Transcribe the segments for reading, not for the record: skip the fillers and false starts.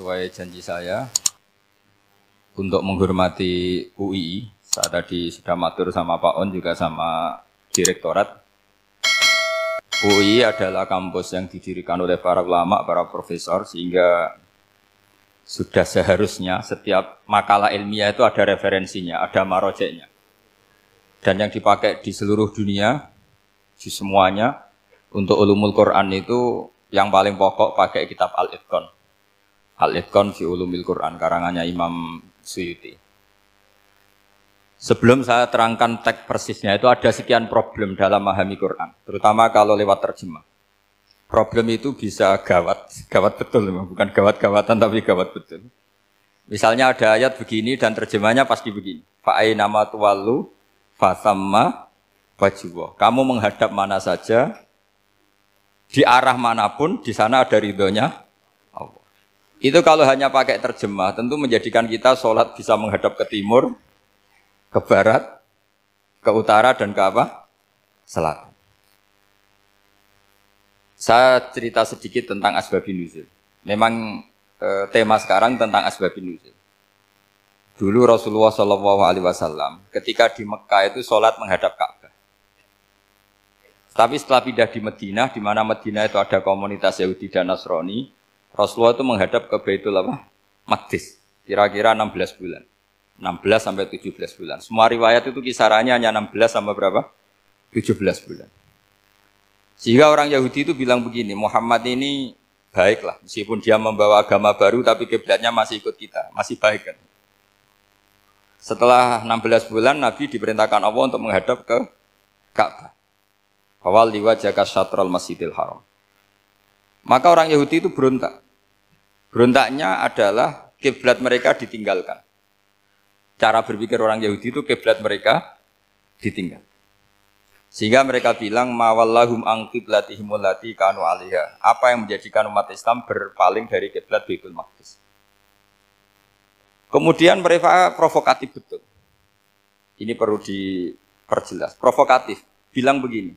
sesuai janji saya untuk menghormati UII. Saat tadi sudah matur sama Pak On juga sama Direktorat. UII adalah kampus yang didirikan oleh para ulama, para profesor, sehingga sudah seharusnya setiap makalah ilmiah itu ada referensinya, ada marojeknya. Dan yang dipakai di seluruh dunia, di semuanya, untuk ulumul Quran itu yang paling pokok pakai kitab Al-Itqan. Al-Itqan fi ulumil Quran, karangannya Imam Suyuti. Sebelum saya terangkan teks persisnya, itu ada sekian problem dalam memahami Quran, terutama kalau lewat terjemah. Problem itu bisa gawat, gawat betul, bukan gawat-gawatan tapi gawat betul. Misalnya ada ayat begini dan terjemahnya pasti begini. Fa'ainama tuwallu fasamma wajhullah. Kamu menghadap mana saja, di arah manapun, di sana ada ridhonya Allah. Itu kalau hanya pakai terjemah, tentu menjadikan kita sholat bisa menghadap ke timur, ke barat, ke utara, dan ke apa? Selatan. Saya cerita sedikit tentang asbabun nuzul. Memang tema sekarang tentang asbabun nuzul. Dulu Rasulullah SAW ketika di Mekah itu sholat menghadap Ka'bah. Tapi setelah pindah di Madinah, di mana Madinah itu ada komunitas Yahudi dan Nasrani, Rasulullah itu menghadap ke Baitul Maqdis, kira-kira 16 bulan. 16 sampai 17 bulan. Semua riwayat itu kisarannya hanya 16 sampai berapa? 17 bulan. Sehingga orang Yahudi itu bilang begini, Muhammad ini baiklah, meskipun dia membawa agama baru, tapi kiblatnya masih ikut kita, masih baik kan. Setelah 16 bulan, Nabi diperintahkan Allah untuk menghadap ke Ka'bah. Awal liwajaka syatrul masjidil haram. Maka orang Yahudi itu berontak. Berontaknya adalah kiblat mereka ditinggalkan. Cara berpikir orang Yahudi itu kiblat mereka ditinggal. Sehingga mereka bilang mawallahum an qiblatihim allati kanu 'alaiha. Apa yang menjadikan umat Islam berpaling dari kiblat Baitul Maqdis. Kemudian mereka provokatif betul. Ini perlu diperjelas. Provokatif. Bilang begini.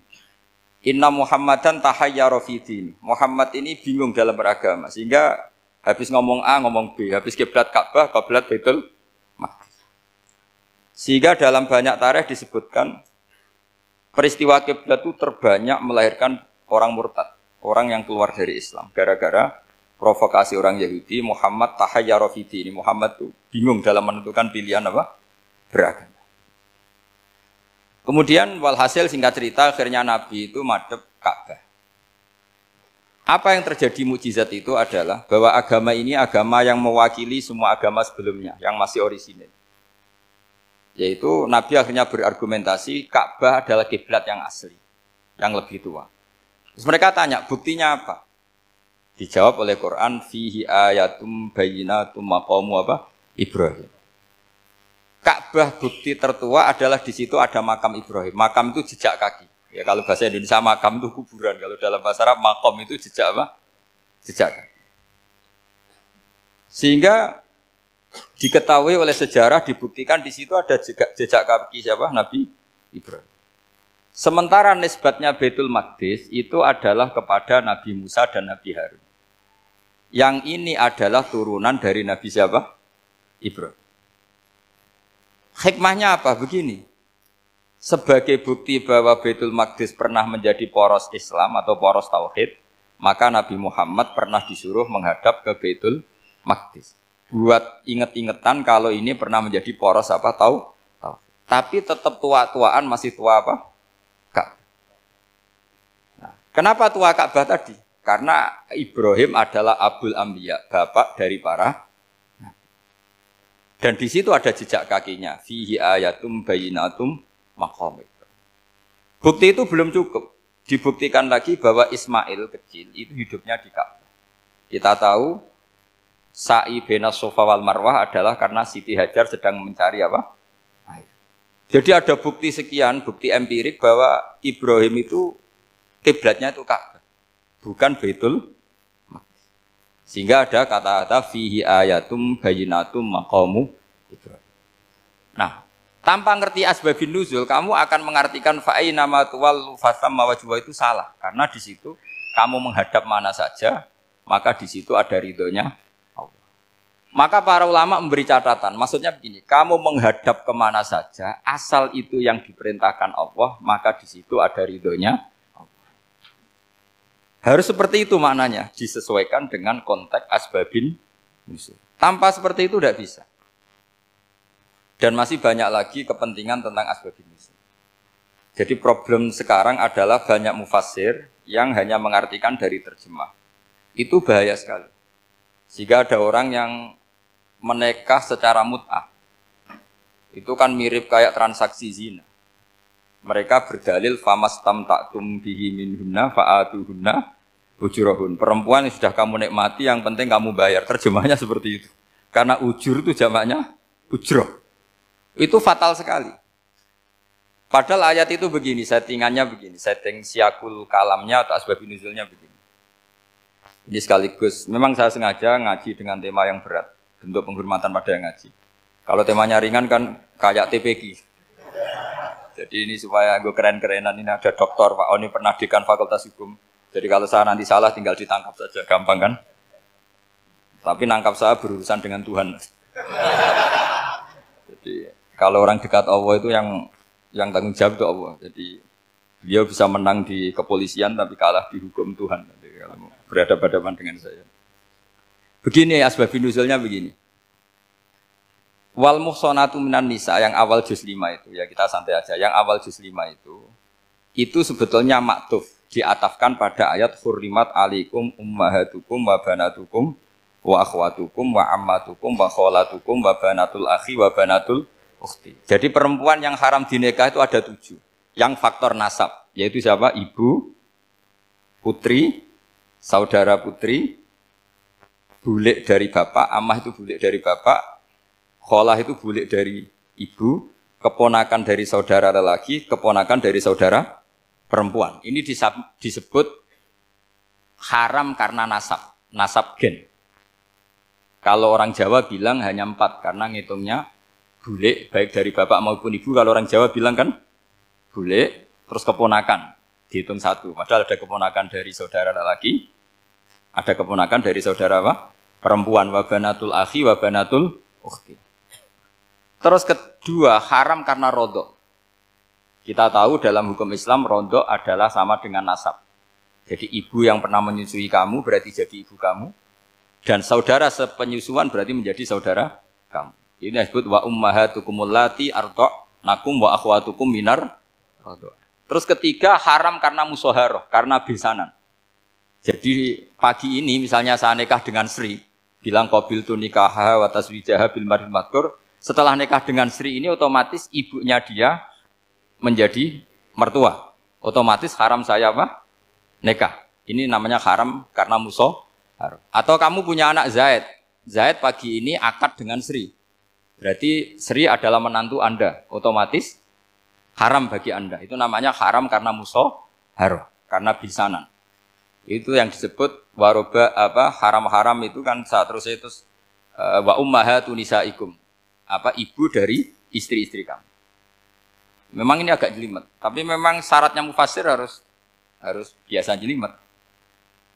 Inna Muhammadan tahayyara fi din. Muhammad ini bingung dalam beragama. Sehingga habis ngomong A, ngomong B. Habis kiblat Ka'bah, kiblat Baitul Maqdis. Sehingga dalam banyak tarikh disebutkan peristiwa kiblat itu terbanyak melahirkan orang murtad, orang yang keluar dari Islam. Gara-gara provokasi orang Yahudi, Muhammad tahayyara fi din. Muhammad itu bingung dalam menentukan pilihan apa? Beragama. Kemudian walhasil singkat cerita akhirnya Nabi itu madhep Ka'bah. Apa yang terjadi mukjizat itu adalah bahwa agama ini agama yang mewakili semua agama sebelumnya yang masih orisinil. Yaitu Nabi akhirnya berargumentasi Ka'bah adalah kiblat yang asli, yang lebih tua. Terus mereka tanya, buktinya apa? Dijawab oleh Quran, fihi ayatum bayyinatum maqamu apa? Ibrahim. Ka'bah bukti tertua adalah di situ ada makam Ibrahim. Makam itu jejak kaki. Ya kalau bahasa Indonesia makam itu kuburan. Kalau dalam bahasa Arab makom itu jejak apa? Jejak kaki. Sehingga diketahui oleh sejarah dibuktikan di situ ada jejak kaki siapa? Nabi Ibrahim. Sementara nisbatnya Baitul Maqdis itu adalah kepada Nabi Musa dan Nabi Harun. Yang ini adalah turunan dari Nabi siapa? Ibrahim. Hikmahnya apa? Begini, sebagai bukti bahwa Baitul Maqdis pernah menjadi poros Islam atau poros Tauhid, maka Nabi Muhammad pernah disuruh menghadap ke Baitul Maqdis. Buat inget-ingetan kalau ini pernah menjadi poros apa? Tauhid. Tapi tetap tua-tuaan masih tua apa? Ka'bah. Nah, kenapa tua Ka'bah tadi? Karena Ibrahim adalah Abul Anbiya, bapak dari para. Dan di situ ada jejak kakinya. Fihi ayatum bayyinatum maqam. Bukti itu belum cukup. Dibuktikan lagi bahwa Ismail kecil itu hidupnya di Ka'bah. Kita tahu sa'i bainas Safa wal Marwah adalah karena Siti Hajar sedang mencari apa? Air. Jadi ada bukti sekian, bukti empirik bahwa Ibrahim itu kiblatnya itu Ka'bah, bukan Baitul. Sehingga ada kata-kata fihi ayatum bayyinatum maqamu Ibrahim. Nah, tanpa ngerti asbabun nuzul, kamu akan mengartikan fa'ainama tuwallu fasamma wajhuhu itu salah. Karena di situ kamu menghadap mana saja, maka di situ ada ridhonya Allah. Maka para ulama memberi catatan, maksudnya begini, kamu menghadap kemana saja, asal itu yang diperintahkan Allah, maka di situ ada ridhonya. Harus seperti itu maknanya, disesuaikan dengan konteks asbabin nuzul. Tanpa seperti itu tidak bisa. Dan masih banyak lagi kepentingan tentang asbabin nuzul. Jadi problem sekarang adalah banyak mufassir yang hanya mengartikan dari terjemah. Itu bahaya sekali. Jika ada orang yang menikah secara mut'ah, itu kan mirip kayak transaksi zina. Mereka berdalil famastamta'tum bihi minhunna fa'atuhunna ujurahun. Perempuan yang sudah kamu nikmati, yang penting kamu bayar. Terjemahnya seperti itu. Karena ujur itu jamaknya ujroh. Itu fatal sekali. Padahal ayat itu begini, settingannya begini, setting siakul kalamnya atau asbabun nuzulnya begini. Ini sekaligus, memang saya sengaja ngaji dengan tema yang berat, bentuk penghormatan pada yang ngaji. Kalau temanya ringan kan kayak TPG. Jadi ini supaya gue keren-kerenan, ini ada doktor, Pak Oni pernah dekan Fakultas Hukum. Jadi kalau saya nanti salah tinggal ditangkap saja, gampang kan? Tapi nangkap saya berurusan dengan Tuhan. Jadi kalau orang dekat Allah itu yang tanggung jawab itu Allah. Jadi beliau bisa menang di kepolisian tapi kalah di hukum Tuhan. Jadi kalau berhadapan-hadapan dengan saya. Begini asbabun nuzulnya begini. Wal muhsanatu minan nisa yang awal juz 5 itu ya kita santai aja. Yang awal juz 5 itu sebetulnya maktuf diatafkan pada ayat hurrimat alaikum ummahatukum wa banatukum wa akhwatukum wa ammatukum wa kholatukum wa banatul akhi wa banatul ukhti. Jadi perempuan yang haram dinikah itu ada 7. Yang faktor nasab yaitu siapa? Ibu, putri, saudara putri, bulik dari bapak, amah itu bulik dari bapak, kholah itu bulik dari ibu, keponakan dari saudara lelaki, keponakan dari saudara perempuan. Ini disebut haram karena nasab gen. Kalau orang Jawa bilang hanya 4 karena ngitungnya bulik baik dari bapak maupun ibu. Kalau orang Jawa bilang kan bulik terus keponakan dihitung 1. Padahal ada keponakan dari saudara lelaki, ada keponakan dari saudara apa? Perempuan, wa banatul akhi wa banatul ukhti. Terus kedua, haram karena rodok. Kita tahu dalam hukum Islam rodok adalah sama dengan nasab. Jadi ibu yang pernah menyusui kamu berarti jadi ibu kamu. Dan saudara sepenyusuan berarti menjadi saudara kamu. Ini disebut wa ummahatukum allati arda'nakum wa akhwatukum minar rodok. Terus ketiga, haram karena musoharoh, karena besanan. Jadi pagi ini misalnya saya nikah dengan Sri, bilang qabiltu nikaha wa taswijaha bil marhum madkur. Setelah nikah dengan Sri ini otomatis ibunya dia menjadi mertua. Otomatis haram saya apa? Nikah. Ini namanya haram karena musoharoh. Atau kamu punya anak Zaid. Zaid pagi ini akad dengan Sri. Berarti Sri adalah menantu Anda. Otomatis haram bagi Anda. Itu namanya haram karena musoharoh, karena bisanan. Itu yang disebut waroba apa haram-haram itu kan saat terus itu wa ummahatu nisaikum. Apa ibu dari istri-istri kamu. Memang ini agak jelimet, tapi memang syaratnya mufassir harus biasa jelimet.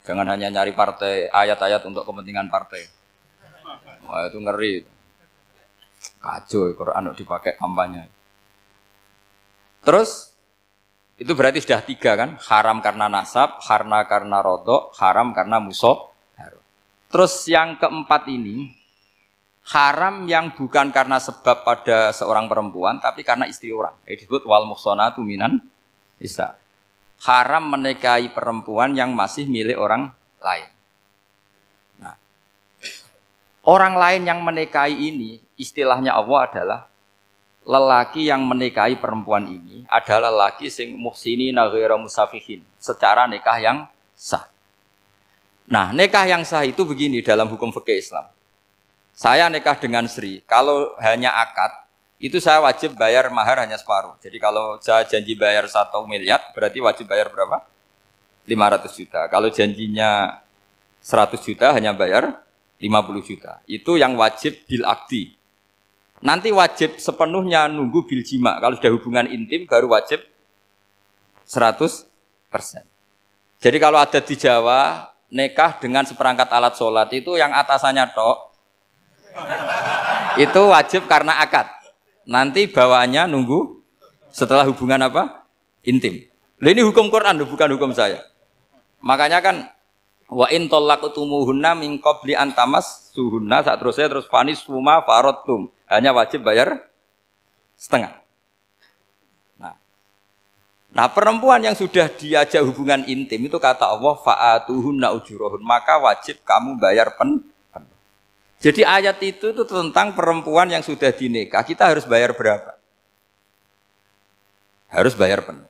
Jangan hanya nyari partai ayat-ayat untuk kepentingan partai. Wah itu ngeri. Kacau Quran dipakai kampanye. Terus itu berarti sudah 3 kan? Haram karena nasab, karena rodok, haram karena musoh. Terus yang keempat ini haram yang bukan karena sebab pada seorang perempuan, tapi karena istri orang. Ini disebut wal muhsanatu minan nisa. Haram menikahi perempuan yang masih milik orang lain. Nah, orang lain yang menikahi ini, istilahnya Allah adalah lelaki yang menikahi perempuan ini adalah lelaki sing muhsini naghira musafihin, secara nikah yang sah. Nah, nikah yang sah itu begini dalam hukum fikih Islam. Saya nikah dengan Sri, kalau hanya akad, itu saya wajib bayar mahar hanya separuh. Jadi kalau saya janji bayar 1 miliar, berarti wajib bayar berapa? 500 juta. Kalau janjinya 100 juta, hanya bayar 50 juta. Itu yang wajib bil akdi. Nanti wajib sepenuhnya nunggu bil jima. Kalau sudah hubungan intim, baru wajib 100%. Jadi kalau ada di Jawa, nikah dengan seperangkat alat sholat, itu yang atasannya tok, Itu wajib karena akad. Nanti bawaannya nunggu setelah hubungan apa? Intim. Lah ini hukum Quran bukan hukum saya. Makanya kan wa in talaqtumuhunna min qabli an tamassuhunna saat terus fanis suma faradtum. Hanya wajib bayar setengah. Nah, perempuan yang sudah diajak hubungan intim itu kata Allah fa'atuhunna ujurahun, maka wajib kamu bayar penuh. Jadi ayat itu tentang perempuan yang sudah dinikah, kita harus bayar berapa? Harus bayar penuh.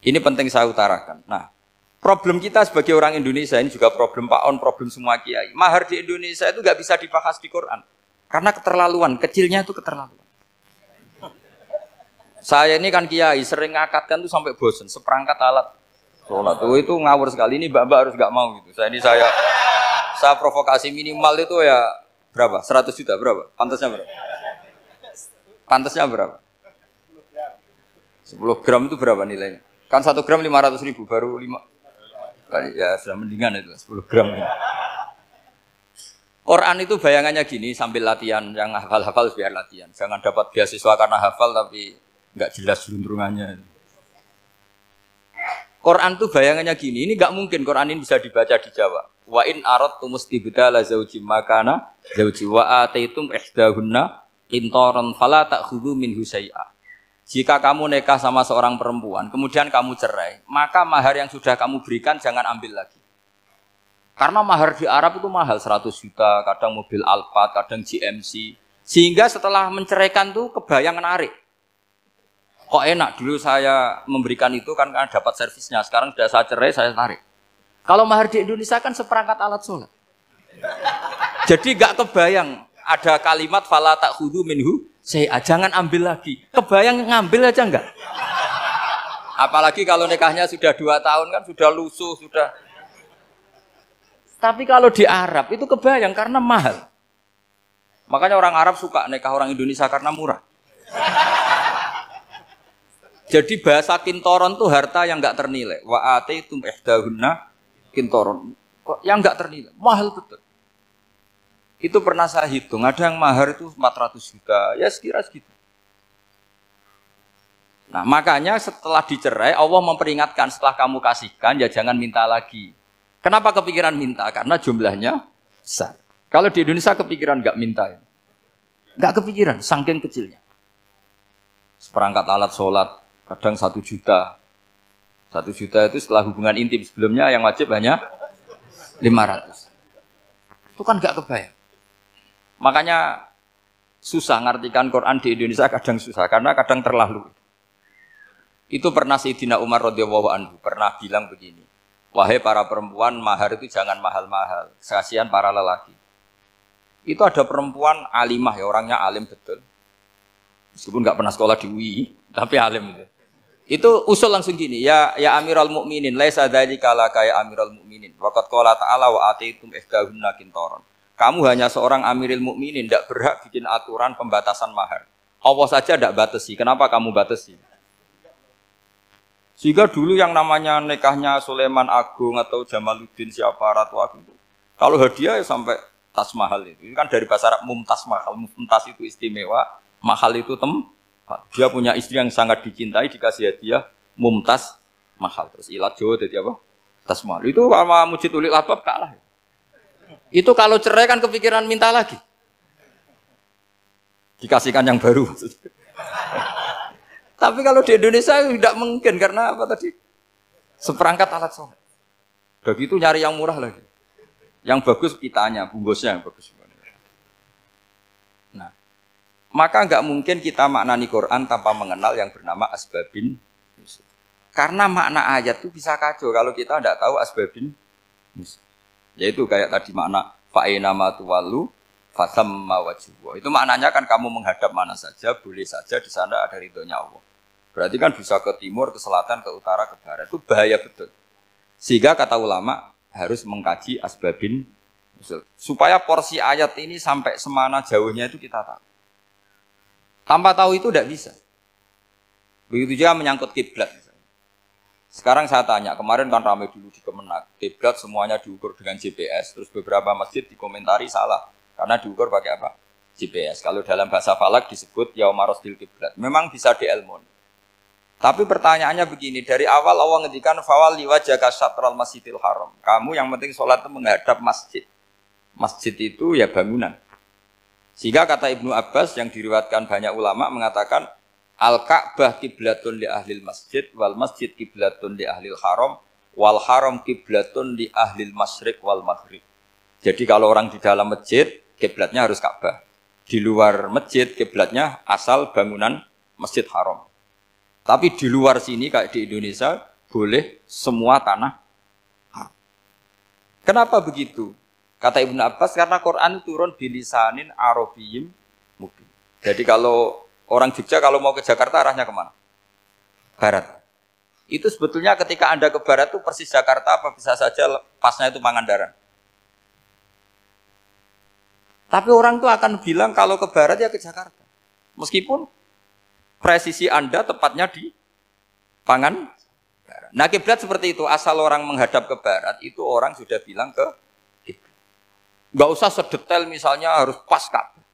Ini penting saya utarakan. Nah, problem kita sebagai orang Indonesia ini juga problem Pak On, problem semua kiai. Mahar di Indonesia itu nggak bisa dibahas di Quran karena keterlaluan, kecilnya itu keterlaluan. Saya ini kan kiai, sering ngakatkan tuh sampai bosen, seperangkat alat sholat. Itu ngawur sekali, ini mbak-mbak harus gak mau gitu. Saya provokasi minimal itu ya berapa? 100 juta, berapa? Pantasnya berapa? Pantasnya berapa? 10 gram itu berapa nilainya? Kan 1 gram 500 ribu, baru 5. Ya sudah mendingan itu, 10 gram. Quran itu bayangannya gini, sambil latihan, yang hafal-hafal biar latihan. Jangan dapat beasiswa karena hafal tapi nggak jelas luntrungannya. Quran tuh bayangannya gini, ini nggak mungkin Quran ini bisa dibaca di Jawa. Wa in aradtum istibdala zawji makana zawji wa ataitum ihdahunna qintaran fala ta'khudhu minhu syai'a. Jika kamu nikah sama seorang perempuan, kemudian kamu cerai, maka mahar yang sudah kamu berikan jangan ambil lagi. Karena mahar di Arab itu mahal, 100 juta, kadang mobil Alphard, kadang GMC. Sehingga setelah menceraikan tuh kebayang menarik. Kok enak, dulu saya memberikan itu kan karena dapat servisnya. Sekarang sudah saya cerai, saya tarik. Kalau mahar di Indonesia kan seperangkat alat sholat. Jadi gak kebayang ada kalimat fala ta'khudhu minhu syai'a, jangan ambil lagi. Kebayang ngambil aja enggak? Apalagi kalau nikahnya sudah 2 tahun kan sudah lusuh, sudah. Tapi kalau di Arab itu kebayang karena mahal. Makanya orang Arab suka nikah orang Indonesia karena murah. Jadi bahasa kintoron itu harta yang enggak ternilai. Wa ataitum ihdahunna kintoron. Yang enggak ternilai, mahal betul. Itu pernah saya hitung, ada yang mahar itu 400 juta, ya sekira segitu. Nah, makanya setelah dicerai Allah memperingatkan setelah kamu kasihkan ya jangan minta lagi. Kenapa kepikiran minta? Karena jumlahnya besar. Kalau di Indonesia kepikiran enggak minta ya. Enggak kepikiran, saking kecilnya. Seperangkat alat sholat kadang 1 juta. 1 juta itu setelah hubungan intim, sebelumnya yang wajib hanya 500. Itu kan gak kebayang. Makanya susah ngartikan Quran di Indonesia, kadang susah karena kadang terlalu. Itu pernah Sayyidina Umar radhiyallahu anhu pernah bilang begini, wahai para perempuan, mahar itu jangan mahal-mahal, kasihan para lelaki. Itu ada perempuan alimah ya, orangnya alim betul. Meskipun gak pernah sekolah di UI, tapi alim itu. Itu usul langsung gini, ya Amirul Mukminin, laisa dzalika laka ya Amirul Mukminin. Waqad qala ta'ala wa ataitum ihdahunna qintaran. Kamu hanya seorang Amirul Mukminin, tidak berhak bikin aturan pembatasan mahar. Allah saja tidak batasi, kenapa kamu batasi? Sehingga dulu yang namanya nikahnya Sulaiman Agung atau Jamaluddin siapa Ratu Agung itu, kalau hadiah ya sampai tas mahal itu. Ini kan dari bahasa Arab mumtaz mahal, mumtaz itu istimewa, mahal itu dia punya istri yang sangat dicintai, dikasih hadiah mumtaz mahal. Terus ilat Jawa jadi apa? Tas mahal. Itu sama Mujid Ulil Albab kalah. Itu kalau cerai kan kepikiran minta lagi. Dikasihkan yang baru. Tapi kalau di Indonesia tidak mungkin karena apa tadi? Seperangkat alat sholat. Begitu nyari yang murah lagi. Yang bagus kitanya, bungkusnya yang bagus. Nah, maka nggak mungkin kita maknani Quran tanpa mengenal yang bernama asbabin nuzul. Karena makna ayat itu bisa kacau kalau kita tidak tahu asbabin nuzul. Yaitu kayak tadi makna fa'ina ma tuwallu fasamma wajhu. Itu maknanya kan kamu menghadap mana saja, boleh saja di sana ada ridhonya Allah. Berarti kan bisa ke timur, ke selatan, ke utara, ke barat. Itu bahaya betul. Sehingga kata ulama harus mengkaji asbabin nuzul. Supaya porsi ayat ini sampai semana jauhnya itu kita tahu. Tanpa tahu itu tidak bisa. Begitu juga menyangkut kiblat. Sekarang saya tanya, kemarin kan ramai dulu di Kemenak, kiblat semuanya diukur dengan GPS, terus beberapa masjid dikomentari salah. Karena diukur pakai apa? GPS. Kalau dalam bahasa falak disebut yauma rasdil kiblat. Memang bisa diilmoni. Tapi pertanyaannya begini, dari awal Allah ngendikan fawal liwajhaka syatral masjidil haram. Kamu yang penting sholat itu menghadap masjid. Masjid itu ya bangunan. Sehingga kata Ibnu Abbas yang diriwayatkan banyak ulama mengatakan al-Ka'bah kiblatun li ahlil masjid wal masjid kiblatun li ahlil haram wal haram kiblatun li ahlil masyriq wal maghrib. Jadi kalau orang di dalam masjid kiblatnya harus Ka'bah. Di luar masjid kiblatnya asal bangunan Masjid Haram. Tapi di luar sini kayak di Indonesia boleh semua tanah. Kenapa begitu? Kata Ibnu Abbas karena Quran turun bilisanin Arabiyyin mubin. Jadi kalau orang Jogja kalau mau ke Jakarta arahnya kemana? Barat. Itu sebetulnya ketika Anda ke barat itu persis Jakarta apa bisa saja pasnya itu Pangandaran. Tapi orang itu akan bilang kalau ke barat ya ke Jakarta. Meskipun presisi Anda tepatnya di Pangandaran. Nah kiblat seperti itu, asal orang menghadap ke barat, itu orang sudah bilang ke kiblat. Nggak usah sedetail misalnya harus pas Ka'bah.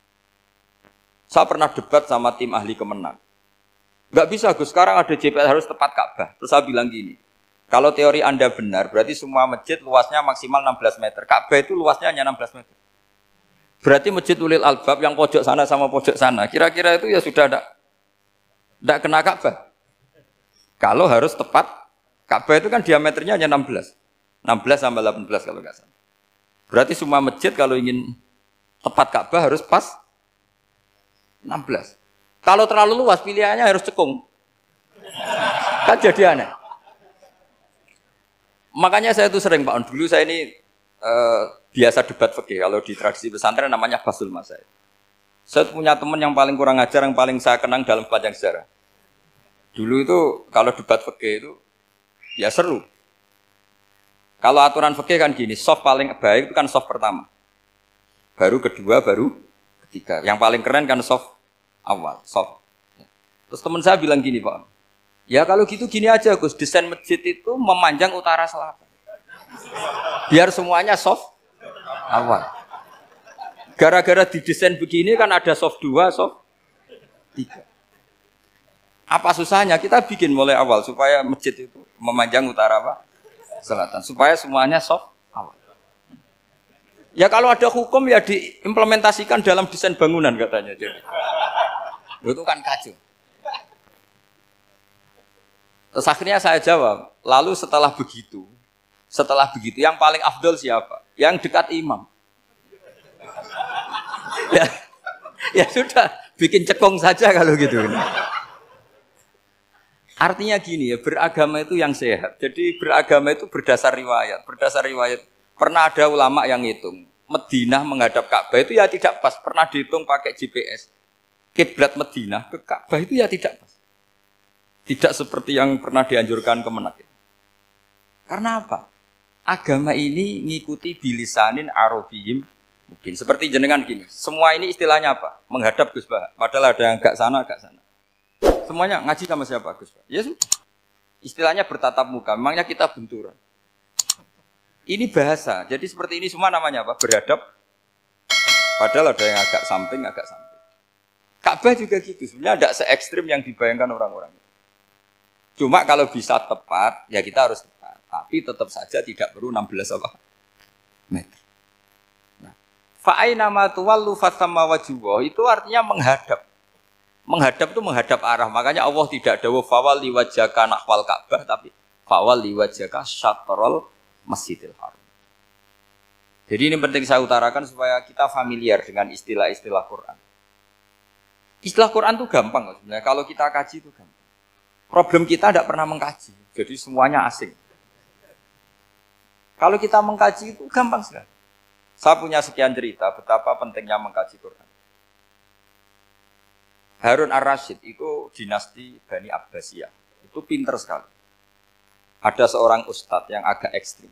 Saya pernah debat sama tim ahli Kemenang. Nggak bisa Gus, sekarang ada GPS harus tepat Ka'bah. Terus saya bilang gini, kalau teori Anda benar, berarti semua masjid luasnya maksimal 16 meter. Ka'bah itu luasnya hanya 16 meter. Berarti masjid Ulil Albab yang pojok sana sama pojok sana, kira-kira itu ya sudah tidak kena Ka'bah. Kalau harus tepat, Ka'bah itu kan diameternya hanya 16. 16 sampai 18 kalau nggak salah. Berarti semua masjid kalau ingin tepat Ka'bah harus pas 16. Kalau terlalu luas pilihannya harus cekung. Kan jadi aneh. Makanya saya itu sering Pak, dulu saya ini biasa debat fikih. Kalau di tradisi pesantren namanya Basul Masail. Saya punya teman yang paling kurang ajar, yang paling saya kenang dalam sepanjang sejarah. Dulu itu kalau debat fikih itu ya seru. Kalau aturan fikih kan gini, soft paling baik itu kan soft pertama. Baru kedua, baru ketiga. Yang paling keren kan soft awal, soft. Terus teman saya bilang gini Pak, ya kalau gitu gini aja Gus, desain masjid itu memanjang utara selatan. Biar semuanya soft awal. Gara-gara didesain begini kan ada soft 2, soft 3. Apa susahnya? Kita bikin mulai awal supaya masjid itu memanjang utara apa? Selatan. Supaya semuanya soft awal. Ya kalau ada hukum ya diimplementasikan dalam desain bangunan katanya. Jadi. Itu kan kacau. Terus akhirnya saya jawab, lalu setelah begitu yang paling afdol siapa? Yang dekat imam. Ya sudah, bikin cekong saja kalau gitu. Artinya gini ya, beragama itu yang sehat. Jadi beragama itu berdasar riwayat. Berdasar riwayat, pernah ada ulama yang ngitung. Madinah menghadap Ka'bah itu ya tidak pas. Pernah dihitung pakai GPS. Kiblat Madinah ke Ka'bah itu ya tidak pas. Tidak seperti yang pernah dianjurkan Kemenak. Karena apa? Agama ini ngikuti bilisanin Arabiyyin mungkin. Seperti jenengan gini. Semua ini istilahnya apa? Menghadap Gus Bah. Padahal ada yang agak sana, agak sana. Semuanya ngaji sama siapa Gus Bah? Ya sudah. Istilahnya bertatap muka. Memangnya kita benturan. Ini bahasa. Jadi seperti ini semua namanya apa? Berhadap. Padahal ada yang agak samping, agak samping. Ka'bah juga gitu. Sebenarnya tidak se-ekstrim yang dibayangkan orang-orang. Cuma kalau bisa tepat, ya kita harus tepat. Tapi tetap saja tidak perlu 16 apa? Meter. Nah, fa'aina ma tuwallu fathamma wajhuhu itu artinya menghadap. Menghadap itu menghadap arah. Makanya Allah tidak dawuh fawal liwajhaka nahwal Ka'bah, tapi fawal liwajhaka syatrul Masjidil Haram. Jadi ini penting saya utarakan supaya kita familiar dengan istilah-istilah Quran. Istilah Quran itu gampang sebenarnya. Kalau kita kaji itu gampang. Problem kita tidak pernah mengkaji. Jadi semuanya asing. Kalau kita mengkaji itu gampang sekali. Saya punya sekian cerita betapa pentingnya mengkaji Quran. Harun Ar-Rasyid itu dinasti Bani Abbasiyah. Itu pinter sekali. Ada seorang ustadz yang agak ekstrim.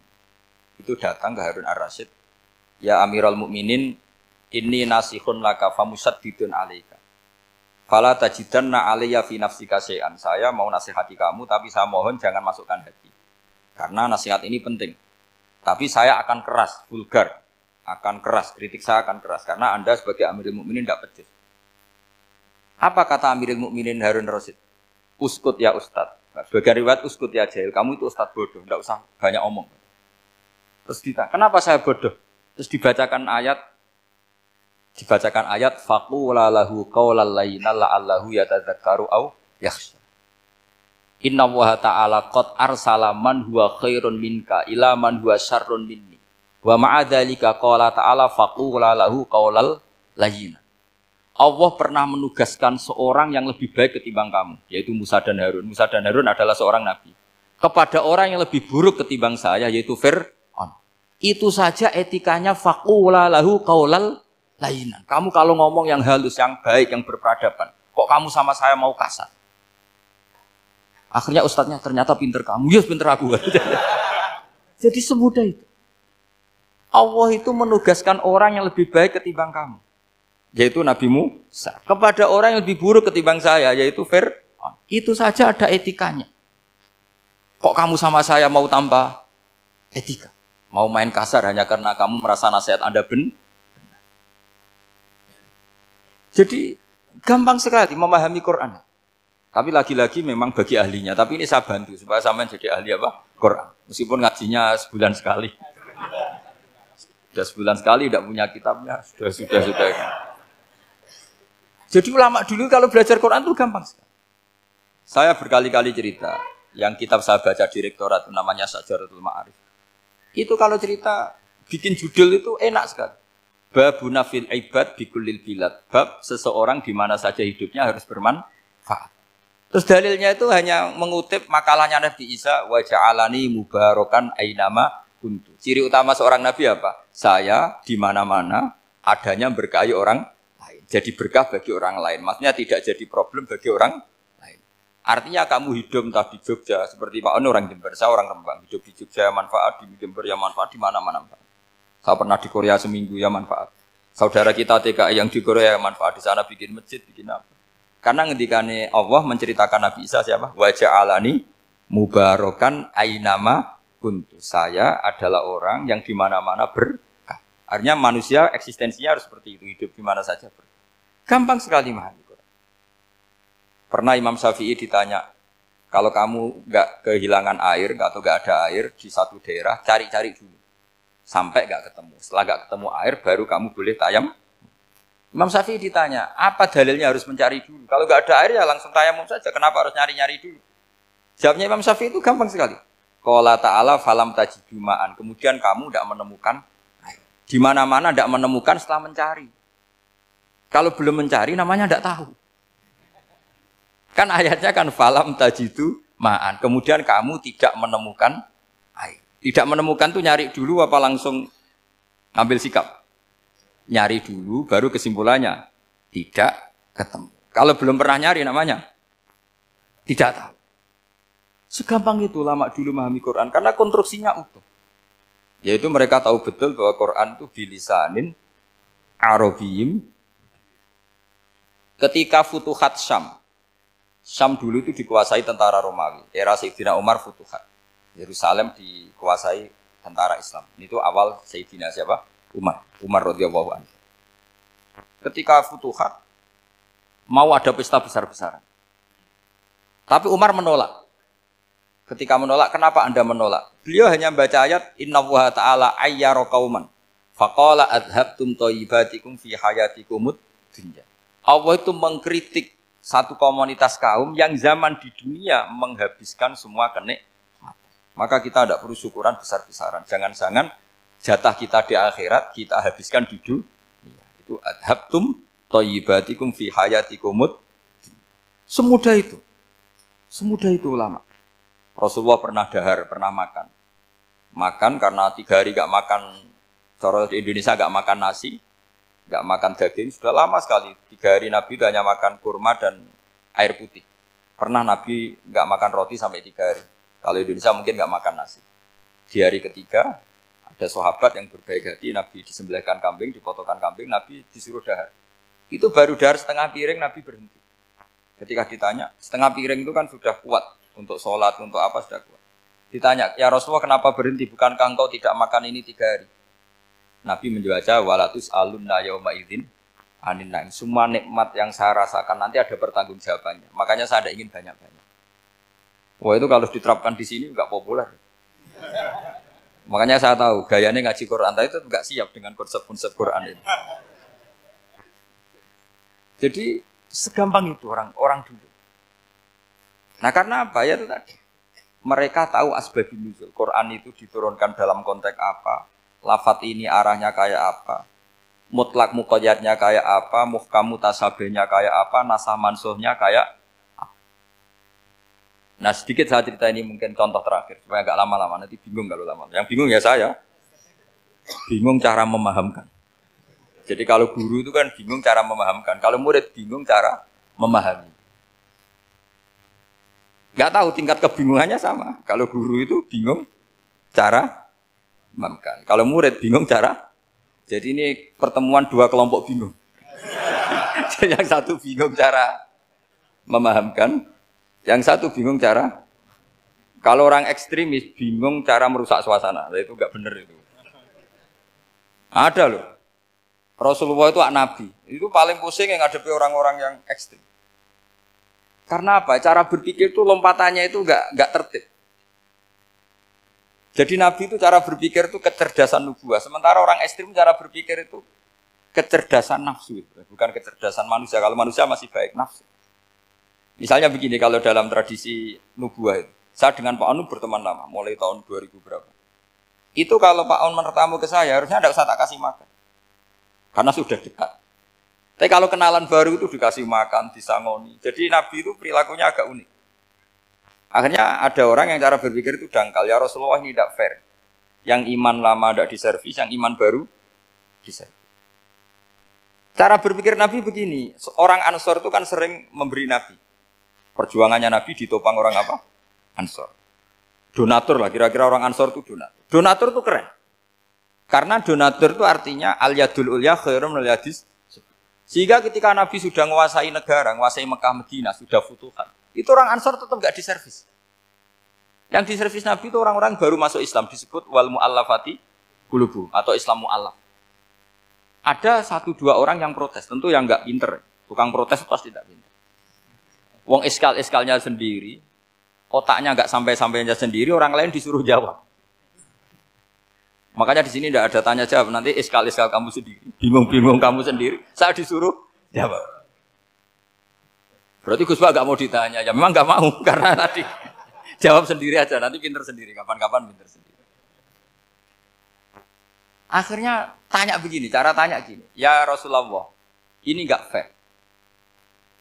Itu datang ke Harun Ar-Rasyid. Ya Amirul Mukminin, inni nasihun laka famusaddidun alaika. Fala tajidanna alayya fi nafsika syai'an. Saya mau nasihati kamu, tapi saya mohon jangan masukkan hati. Karena nasihat ini penting. Tapi saya akan keras, vulgar. akan keras, kritik saya akan keras karena Anda sebagai Amirul Mukminin tidak becus. Apa kata Amirul Mukminin Harun Rasid? Uskut ya Ustadz. Nah, sebagai riwayat uskut ya jahil, kamu itu Ustadz bodoh, tidak usah banyak omong. Terus ditanya, kenapa saya bodoh? Terus dibacakan ayat faqula lahu qaulal layyina la'allahu yatadzakkaru aw yakhsha. Inna Allaha ta'ala qad arsala man huwa khairun minka ila man huwa syarrun minni. Wa ma'a dzalika qala ta'ala faqula lahu qaulal layyina. Allah pernah menugaskan seorang yang lebih baik ketimbang kamu, yaitu Musa dan Harun. Musa dan Harun adalah seorang nabi. Kepada orang yang lebih buruk ketimbang saya, yaitu Fir'aun. Itu saja etikanya faqula lahu qaulal layyina. Kamu kalau ngomong yang halus, yang baik, yang berperadaban, kok kamu sama saya mau kasar? Akhirnya ustadznya ternyata pinter kamu, yes pinter aku. Jadi semudah itu. Allah itu menugaskan orang yang lebih baik ketimbang kamu, yaitu Nabi Musa, kepada orang yang lebih buruk ketimbang saya, yaitu Fir'aun. Itu saja ada etikanya. Kok kamu sama saya mau tambah etika? Mau main kasar hanya karena kamu merasa nasihat Anda benar? Jadi gampang sekali memahami Quran. Tapi lagi-lagi memang bagi ahlinya. Tapi ini saya bantu supaya sampean jadi ahli apa? Quran. Meskipun ngajinya sebulan sekali. Sudah sebulan sekali tidak punya kitabnya. Sudah. Jadi ulama dulu kalau belajar Quran itu gampang sekali. Saya berkali-kali cerita. Yang kitab saya baca di rektorat namanya Syajaratul Ma'arif. Itu kalau cerita bikin judul itu enak sekali. Babuna fil ibad bikullil bilad. Bab seseorang di mana saja hidupnya harus bermanfaat. Terus dalilnya itu hanya mengutip makalahnya Nabi Isa, wa ja'alani mubarakan ainama kuntu. Ciri utama seorang nabi apa? Saya di mana-mana adanya berkahi orang lain. Jadi berkah bagi orang lain. Maksudnya tidak jadi problem bagi orang lain. Artinya kamu hidup entah di Jogja seperti Pak Ono orang Jember, saya orang Rembang. Hidup di Jogja manfaat, di Jember ya manfaat, di mana-mana manfaat. Saya pernah di Korea seminggu ya manfaat. Saudara kita TKI yang di Korea ya manfaat, di sana bikin masjid, bikin apa. Karena ngendikane Allah menceritakan Nabi Isa siapa? Wa ja'alani mubarakan ainama kuntu. Saya adalah orang yang di mana-mana berkah. Artinya manusia eksistensinya harus seperti itu, hidup di mana saja berkah. Gampang sekali memahami Quran. Pernah Imam Syafi'i ditanya, kalau kamu nggak kehilangan air atau nggak ada air di satu daerah, cari-cari dulu sampai nggak ketemu. Setelah nggak ketemu air, baru kamu boleh tayamum. Imam Syafi'i ditanya, apa dalilnya harus mencari dulu? Kalau nggak ada air ya langsung tayamum saja. Kenapa harus nyari-nyari dulu? Jawabnya Imam Syafi'i itu gampang sekali. Qala ta'ala falam tajidu ma'an. Kemudian kamu tidak menemukan air. Di mana-mana tidak menemukan setelah mencari. Kalau belum mencari namanya tidak tahu. Kan ayatnya kan falam tajidu ma'an. Kemudian kamu tidak menemukan air. Tidak menemukan tuh nyari dulu apa langsung ambil sikap? Nyari dulu, baru kesimpulannya tidak ketemu. Kalau belum pernah nyari namanya tidak tahu. Segampang itu ulama dulu memahami Quran karena konstruksinya utuh. Yaitu mereka tahu betul bahwa Quran itu bilisanin Arabiyim. Ketika Futuhat Syam, Syam dulu itu dikuasai tentara Romawi. Era Sayyidina Umar Futuhat. Yerusalem dikuasai tentara Islam. Itu awal Sayyidina siapa? Umar radhiyallahu anhu. Ketika Futuhat mau ada pesta besar-besaran. Tapi Umar menolak. Ketika menolak, kenapa Anda menolak? Beliau hanya membaca ayat innallaha ta'ala ayyara qauman faqala adhabtum thayyibatikum fi hayatikumud dunya. Allah itu mengkritik satu komunitas kaum yang zaman di dunia menghabiskan semua kenikmatan. Maka kita tidak perlu syukuran besar-besaran. Jangan-jangan jatah kita di akhirat kita habiskan di dunia. Itu adhabtum thayyibatikum fi hayatikumud. Semudah itu. Semudah itu ulama. Rasulullah pernah dahar, pernah makan. Makan karena 3 hari gak makan, cara di Indonesia gak makan nasi, gak makan daging, sudah lama sekali. 3 hari Nabi itu hanya makan kurma dan air putih. Pernah Nabi gak makan roti sampai 3 hari. Kalau Indonesia mungkin gak makan nasi. Di hari ketiga, ada sahabat yang berbaik hati, Nabi disembelihkan kambing, dipotongkan kambing, Nabi disuruh dahar. Itu baru dahar setengah piring, Nabi berhenti. Ketika ditanya, setengah piring itu kan sudah kuat untuk sholat, untuk apa sudah kuat. Ditanya, ya Rasulullah kenapa berhenti? Bukankah engkau tidak makan ini 3 hari? Nabi menjawab walatus alunna yauma idzin anin naim. Semua nikmat yang saya rasakan nanti ada pertanggungjawabannya. Makanya saya tidak ingin banyak-banyak. Wah itu kalau diterapkan di sini nggak populer. Makanya saya tahu gayanya ngaji Quran itu nggak siap dengan konsep-konsep Quran ini. Jadi segampang itu orang dulu. Nah karena apa ya itu tadi. Mereka tahu asbabun nuzul. Quran itu diturunkan dalam konteks apa? Lafat ini arahnya kayak apa? Mutlak muqayyadnya kayak apa? Muhkam mutasabihnya kayak apa? Nasah mansuhnya kayak apa? Nah sedikit saya cerita ini mungkin contoh terakhir supaya agak lama-lama nanti bingung kalau lama. Yang bingung ya saya. Bingung cara memahamkan. Jadi kalau guru itu kan bingung cara memahamkan. Kalau murid bingung cara memahami. Nggak tahu tingkat kebingungannya sama. Kalau guru itu bingung cara memahamkan. Kalau murid bingung cara. Jadi ini pertemuan dua kelompok bingung. Yang satu bingung cara memahamkan. Yang satu bingung cara. Kalau orang ekstremis bingung cara merusak suasana. Itu nggak benar itu. Ada loh. Rasulullah itu nabi. Itu paling pusing yang ngadepi orang-orang yang ekstrem. Karena apa? Cara berpikir itu lompatannya itu nggak tertib. Jadi Nabi itu cara berpikir itu kecerdasan nubuah. Sementara orang ekstrim cara berpikir itu kecerdasan nafsu. Bukan kecerdasan manusia. Kalau manusia masih baik nafsu. Misalnya begini, kalau dalam tradisi nubuah itu. Saya dengan Pak Anu berteman lama, mulai tahun 2000 berapa. Itu kalau Pak Anu bertamu ke saya, harusnya tidak usah tak kasih makan. Karena sudah dekat. Tapi kalau kenalan baru itu dikasih makan, disangoni. Jadi Nabi itu perilakunya agak unik. Akhirnya ada orang yang cara berpikir itu dangkal. Ya Rasulullah ini tidak fair. Yang iman lama tidak diservis, yang iman baru diservis. Cara berpikir Nabi begini. Orang Ansor itu kan sering memberi Nabi. Perjuangannya Nabi ditopang orang apa? Ansor. Donatur lah, kira-kira orang Ansor itu donatur. Donatur itu keren. Karena donatur itu artinya al-yadul ulya khairum minal yadis. Sehingga ketika Nabi sudah menguasai negara, menguasai Mekah Medina, sudah futuhat, itu orang Ansor tetap nggak diservis. Yang diservis Nabi itu orang-orang baru masuk Islam, disebut wal mu'allafati qulubuhum atau Islam mu'allaf. Ada 1-2 orang yang protes, tentu yang nggak pinter. Tukang protes pasti tidak pinter. Wong iskal-iskalnya sendiri, otaknya nggak sampai-sampainya sendiri, orang lain disuruh jawab. Makanya di sini tidak ada tanya jawab, nanti iskal-iskal kamu sendiri, bingung-bingung kamu sendiri, saya disuruh jawab. Berarti Gus Pak nggak mau ditanya, ya memang nggak mau karena tadi jawab sendiri aja, nanti pinter sendiri, kapan-kapan pinter sendiri. Akhirnya tanya begini, cara tanya gini, ya Rasulullah, ini nggak fair.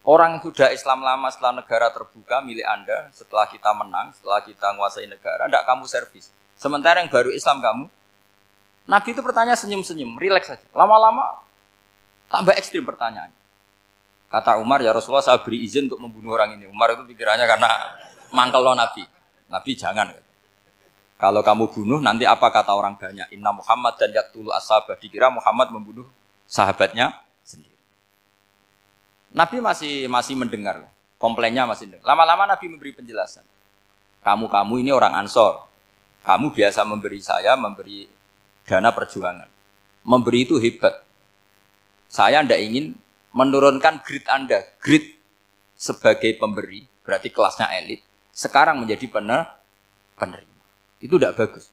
Orang sudah Islam lama setelah negara terbuka milik Anda, setelah kita menang, setelah kita menguasai negara, tidak kamu servis. Sementara yang baru Islam kamu, Nabi itu bertanya senyum-senyum, rileks saja. Lama-lama tambah ekstrim pertanyaannya. Kata Umar, ya Rasulullah saya beri izin untuk membunuh orang ini. Umar itu pikirannya karena mangkel lo Nabi. Nabi jangan. Kalau kamu bunuh, nanti apa kata orang banyak? Inna Muhammad dan yaktulu ashabah. Dikira Muhammad membunuh sahabatnya sendiri. Nabi masih mendengar. Komplainnya masih mendengar. Lama-lama Nabi memberi penjelasan. Kamu ini orang Ansor. Kamu biasa memberi saya, memberi dana perjuangan. Memberi itu hebat. Saya tidak ingin menurunkan grade Anda. Grade sebagai pemberi, berarti kelasnya elit. Sekarang menjadi penerima. Itu tidak bagus.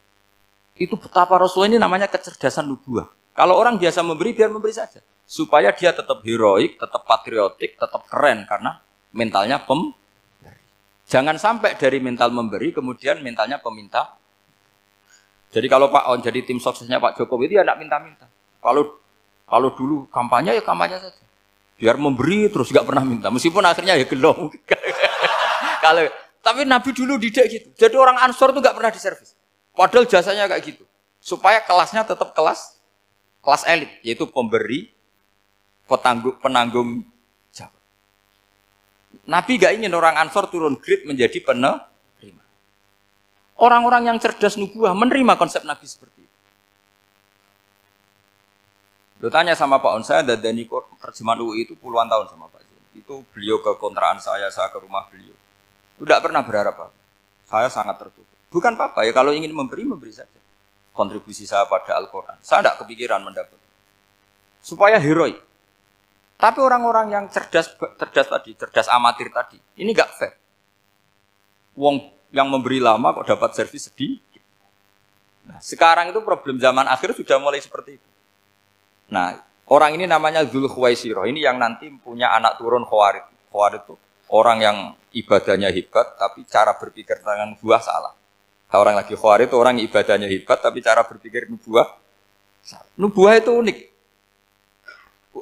Itu betapa Rasulullah ini namanya kecerdasan nubuah. Kalau orang biasa memberi, biar memberi saja. Supaya dia tetap heroik, tetap patriotik, tetap keren. Karena mentalnya pemberi. Jangan sampai dari mental memberi, kemudian mentalnya peminta. Jadi kalau Pak On jadi tim suksesnya Pak Jokowi itu ya tidak minta-minta. Kalau dulu kampanye ya kampanye saja. Biar memberi terus nggak pernah minta. Meskipun akhirnya ya gelong. Tapi Nabi dulu tidak gitu. Jadi orang Ansor itu nggak pernah diservis. Padahal jasanya kayak gitu. Supaya kelasnya tetap kelas elit, yaitu pemberi, penanggung jawab. Nabi nggak ingin orang Ansor turun grade menjadi penerima. Orang-orang yang cerdas nubuah menerima konsep Nabi seperti itu. Lo tanya sama Pak On, saya dadani terjemahan UI itu puluhan tahun sama Pak Zin. Itu beliau ke kontrakan saya ke rumah beliau. Tidak pernah berharap apa. Saya sangat tertutup. Bukan apa-apa ya, kalau ingin memberi saja. kontribusi saya pada Al-Quran. Saya tidak kepikiran mendapat. Supaya heroik. Tapi orang-orang yang cerdas amatir tadi, ini nggak fair. Wong yang memberi lama kok dapat servis sedikit. Nah, sekarang itu problem zaman akhir sudah mulai seperti itu. Nah, orang ini namanya Dzul Khuwaisirah. Ini yang nanti punya anak turun Khawarid. Khawarid itu orang yang ibadahnya hebat, tapi cara berpikir tentang nubuah salah. Orang lagi Khawarid itu orang ibadahnya hebat, tapi cara berpikir nubuah salah. Nubuah itu unik.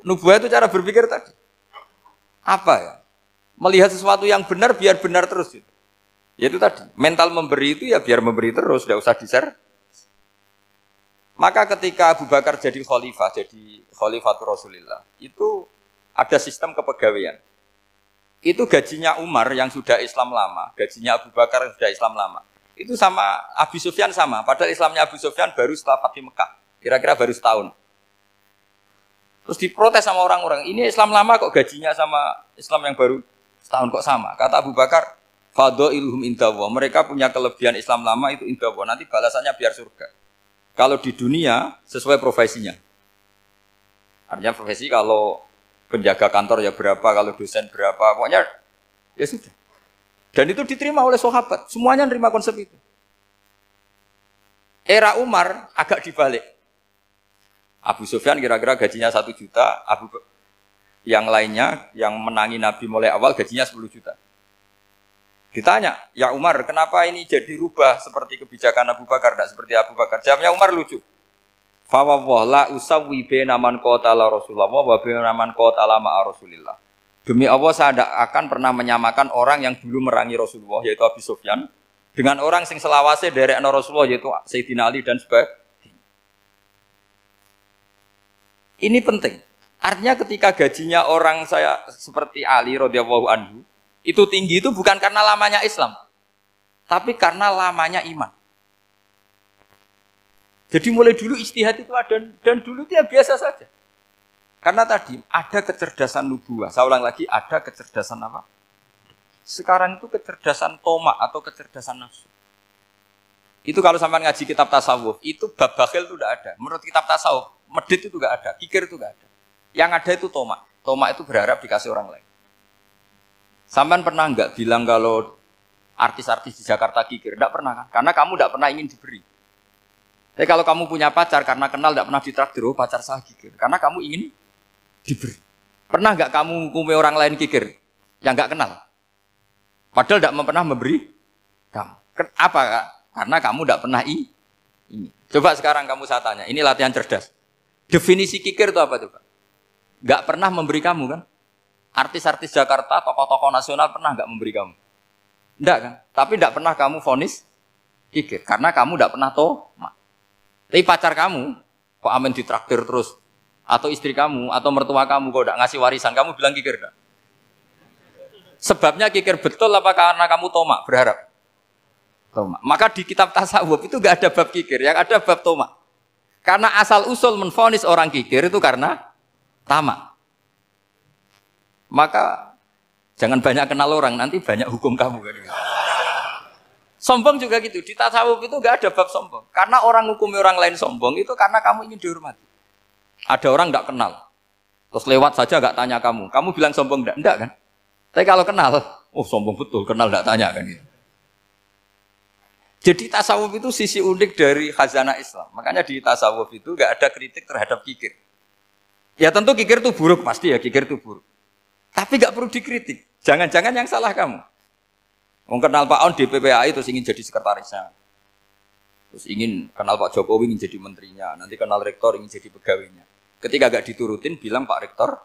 Nubuah itu cara berpikir tadi. Apa ya? Melihat sesuatu yang benar biar benar terus. Gitu. Yaitu tadi, mental memberi itu ya biar memberi terus, tidak usah di-share. Maka ketika Abu Bakar jadi khalifatul Rasulullah, itu ada sistem kepegawaian. Itu gajinya Umar yang sudah Islam lama, gajinya Abu Bakar yang sudah Islam lama. Itu sama Abu Sufyan sama, padahal Islamnya Abu Sufyan baru setelah Fathu Mekah, kira-kira baru setahun. Terus diprotes sama orang-orang, ini Islam lama kok gajinya sama Islam yang baru setahun kok sama. Kata Abu Bakar, fadhailuhum indallah. Mereka punya kelebihan Islam lama itu indallah. Nanti balasannya biar surga. Kalau di dunia sesuai profesinya. Artinya profesi kalau penjaga kantor ya berapa, kalau dosen berapa, pokoknya ya sudah. Dan itu diterima oleh sahabat. Semuanya nerima konsep itu. Era Umar agak dibalik. Abu Sufyan kira-kira gajinya 1 juta, yang lainnya yang menangi Nabi mulai awal gajinya 10 juta. Ditanya, ya Umar, kenapa ini jadi rubah seperti kebijakan Abu Bakar, tidak seperti Abu Bakar? Jawabnya Umar lucu. Fawwah la usawwi baina man qatala Rasulullah wa baina man qatala ma'a Rasulillah. Demi Allah saya tidak akan pernah menyamakan orang yang dulu merangi Rasulullah yaitu Abu Sufyan dengan orang sing selawase dari Rasulullah yaitu Sayyidina Ali dan sebagainya. Ini penting. Artinya ketika gajinya orang saya seperti Ali radhiyallahu anhu itu tinggi itu bukan karena lamanya Islam, tapi karena lamanya iman. Jadi mulai dulu ijtihad itu ada dan dulu dia biasa saja. Karena tadi ada kecerdasan nubuah. Saya ulang lagi, ada kecerdasan apa? Sekarang itu kecerdasan tomak atau kecerdasan nafsu. Itu kalau sampai ngaji kitab tasawuf, itu bab bakhil itu tidak ada. Menurut kitab tasawuf, medit itu tidak ada, kikir itu tidak ada. Yang ada itu tomak. Tomak itu berharap dikasih orang lain. Sampean pernah enggak bilang kalau artis-artis di Jakarta kikir? Enggak pernah kan? Karena kamu enggak pernah ingin diberi. Tapi kalau kamu punya pacar karena kenal enggak pernah ditraktir, oh pacar saya kikir. Karena kamu ingin diberi. Pernah enggak kamu hukumi orang lain kikir yang enggak kenal? Padahal enggak pernah memberi kamu. Apa Kak? Karena kamu enggak pernah ini. Coba sekarang kamu saya tanya, ini latihan cerdas. Definisi kikir itu apa coba? Enggak pernah memberi kamu kan? Artis-artis Jakarta, tokoh-tokoh nasional pernah nggak memberi kamu? Enggak kan? Tapi enggak pernah kamu vonis kikir. Karena kamu enggak pernah tomak. Tapi pacar kamu, kok amin ditraktir terus? Atau istri kamu, atau mertua kamu, kok enggak ngasih warisan, kamu bilang kikir enggak? Sebabnya kikir betul apa karena kamu tomak, berharap? Tomak. Maka di kitab tasawuf itu enggak ada bab kikir, yang ada bab tomak. Karena asal usul menvonis orang kikir itu karena tamak. Maka jangan banyak kenal orang, nanti banyak hukum kamu. Sombong juga gitu, di tasawuf itu enggak ada bab sombong. Karena orang hukumi orang lain sombong itu karena kamu ingin dihormati. Ada orang enggak kenal, terus lewat saja enggak tanya kamu bilang sombong enggak? Enggak kan? Tapi kalau kenal, oh sombong betul, kenal enggak tanya kan gitu. Jadi tasawuf itu sisi unik dari khazanah Islam. Makanya di tasawuf itu enggak ada kritik terhadap kikir. Ya tentu kikir itu buruk, pasti ya kikir itu buruk. Tapi nggak perlu dikritik. Jangan-jangan yang salah kamu. Mau kenal Pak On di PPAI terus ingin jadi sekretarisnya. Terus ingin kenal Pak Jokowi ingin jadi menterinya. Nanti kenal rektor ingin jadi pegawainya. Ketika nggak diturutin bilang Pak Rektor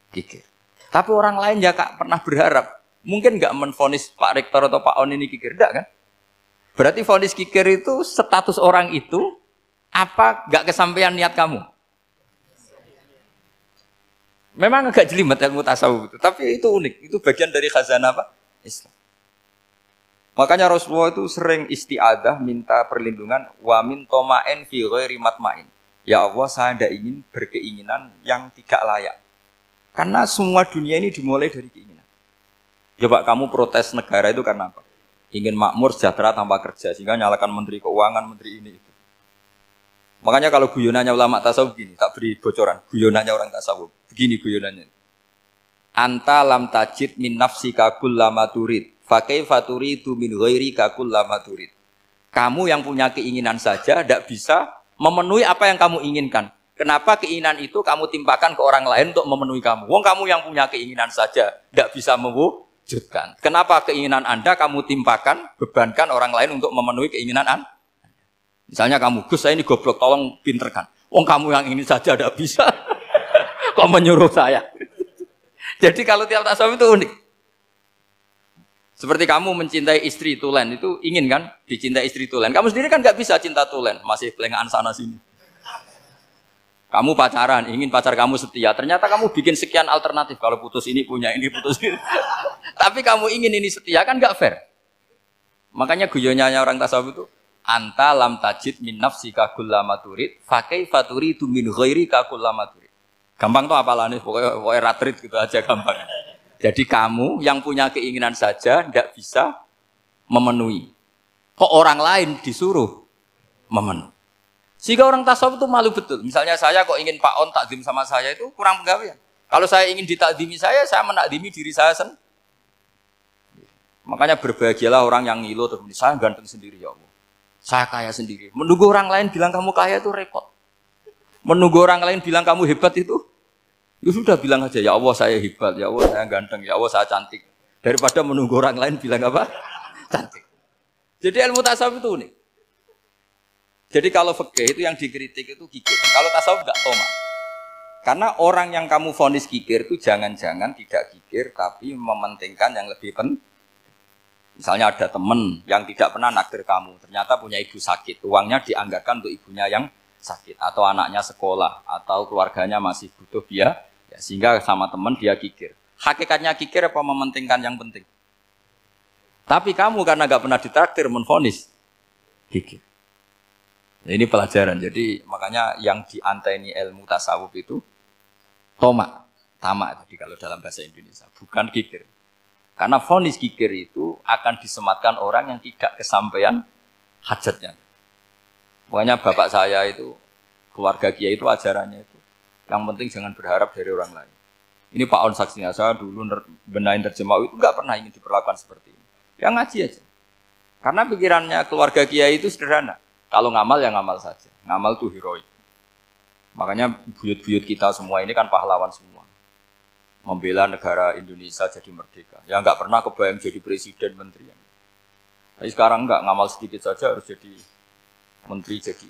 kikir. Tapi orang lain ya Kak pernah berharap. Mungkin nggak menvonis Pak Rektor atau Pak On ini kikir. Enggak kan? Berarti vonis kikir itu status orang itu apa nggak kesampaian niat kamu? Memang agak jelimet ilmu tasawuf itu, tapi itu unik. Itu bagian dari khazanah apa? Islam. Makanya Rasulullah itu sering isti'adah minta perlindungan wa min toma'in fi ghairi matma'in. Ya Allah, saya tidak ingin berkeinginan yang tidak layak. Karena semua dunia ini dimulai dari keinginan. Coba kamu protes negara itu karena apa? Ingin makmur, sejahtera tanpa kerja, sehingga nyalakan menteri keuangan, menteri ini itu. Makanya kalau guyonannya ulama tasawuf begini, tak beri bocoran. Guyonannya orang tasawuf. Begini guyonannya. Anta lam tajid min nafsika kullama turid. Fa kaifa turidu min ghairika kullama turid. Kamu yang punya keinginan saja tidak bisa memenuhi apa yang kamu inginkan. Kenapa keinginan itu kamu timpakan ke orang lain untuk memenuhi kamu? Wong kamu yang punya keinginan saja tidak bisa mewujudkan. Kenapa keinginan Anda kamu timpakan, bebankan orang lain untuk memenuhi keinginan Anda? Misalnya kamu, Gus saya ini goblok, tolong pinterkan. Wong kamu yang ini saja tidak bisa. Kok menyuruh saya? Jadi kalau tiap tasawuf itu unik. Seperti kamu mencintai istri tulen, itu ingin kan dicintai istri tulen. Kamu sendiri kan nggak bisa cinta tulen, masih pelengahan sana sini. Kamu pacaran, ingin pacar kamu setia. Ternyata kamu bikin sekian alternatif. Kalau putus ini punya ini, putus ini. Tapi kamu ingin ini setia, kan nggak fair. Makanya guyonnya orang tasawuf itu, anta lam tajid min nafsika kullama turid, fa kaifa turidu min ghairika kullama turid. Gampang tuh apalane, pokoknya ratrit gitu aja gampang. Jadi kamu yang punya keinginan saja tidak bisa memenuhi. Kok orang lain disuruh memenuhi. Sehingga orang tasawuf itu malu betul. Misalnya saya kok ingin Pak On takdim sama saya itu kurang penggawean. Kalau saya ingin ditakdimi saya menakdimi diri saya sendiri. Makanya berbahagialah orang yang ngilu terus saya ganteng sendiri ya Allah. Saya kaya sendiri. Menunggu orang lain bilang kamu kaya itu repot. Menunggu orang lain bilang kamu hebat itu, ya sudah bilang aja, ya Allah saya hebat, ya Allah saya ganteng, ya Allah saya cantik. Daripada menunggu orang lain bilang apa? Cantik. Jadi ilmu tasawuf itu unik. Jadi kalau fikih itu yang dikritik itu kikir. Kalau tasawuf enggak toma. Karena orang yang kamu vonis kikir itu jangan-jangan tidak kikir, tapi mementingkan yang lebih penting. Misalnya ada teman yang tidak pernah naktir kamu, ternyata punya ibu sakit, uangnya dianggarkan untuk ibunya yang sakit, atau anaknya sekolah, atau keluarganya masih butuh biaya, ya, sehingga sama teman dia kikir. Hakikatnya kikir apa mementingkan yang penting? Tapi kamu karena gak pernah ditraktir menvonis kikir. Nah, ini pelajaran. Jadi makanya yang dianteni ilmu tasawuf itu tamak tadi kalau dalam bahasa Indonesia, bukan kikir. Karena vonis kikir itu akan disematkan orang yang tidak kesampaian hajatnya. Pokoknya bapak saya itu, keluarga kiai itu ajarannya itu, yang penting jangan berharap dari orang lain. Ini Pak On saksinya, saya dulu benahin terjemah itu nggak pernah ingin diperlakukan seperti ini. Ya ngaji aja. Karena pikirannya keluarga kiai itu sederhana. Kalau ngamal ya ngamal saja. Ngamal itu heroik. Makanya buyut-buyut kita semua ini kan pahlawan semua. Membela negara Indonesia jadi merdeka. Ya nggak pernah kebayang jadi presiden, menteri. Tapi sekarang nggak, ngamal sedikit saja harus jadi menteri. Jadi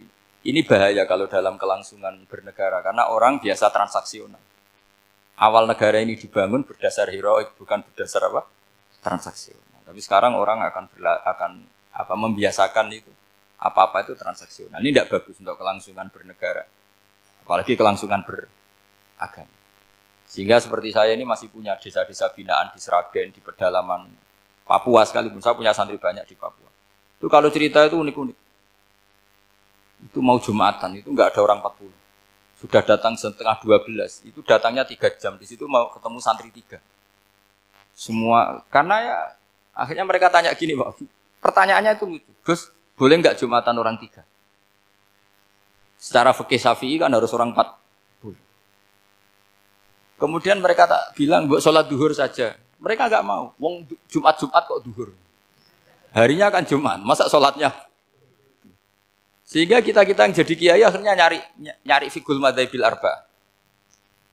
ini bahaya kalau dalam kelangsungan bernegara. Karena orang biasa transaksional. Awal negara ini dibangun berdasar heroik, bukan berdasar apa? Transaksional. Tapi sekarang orang akan membiasakan itu. Apa-apa itu transaksional. Ini tidak bagus untuk kelangsungan bernegara. Apalagi kelangsungan beragama. Sehingga seperti saya ini masih punya desa-desa binaan di Sragen, di pedalaman Papua sekalipun. Saya punya santri banyak di Papua. Itu kalau cerita itu unik-unik. Itu mau Jumatan, itu enggak ada orang 40. Sudah datang setengah 12. Itu datangnya 3 jam. Di situ mau ketemu santri 3. Semua, karena ya akhirnya mereka tanya gini, Pak. Pertanyaannya itu lucu. Gus, boleh enggak Jumatan orang 3? Secara fikih Syafi'i kan harus orang 4. Kemudian mereka tak bilang, buat sholat duhur saja. Mereka enggak mau. Wong Jumat-Jumat kok duhur. Harinya kan Jumat, masa sholatnya? Sehingga kita yang jadi kiai akhirnya nyari fikul madzhabil arba.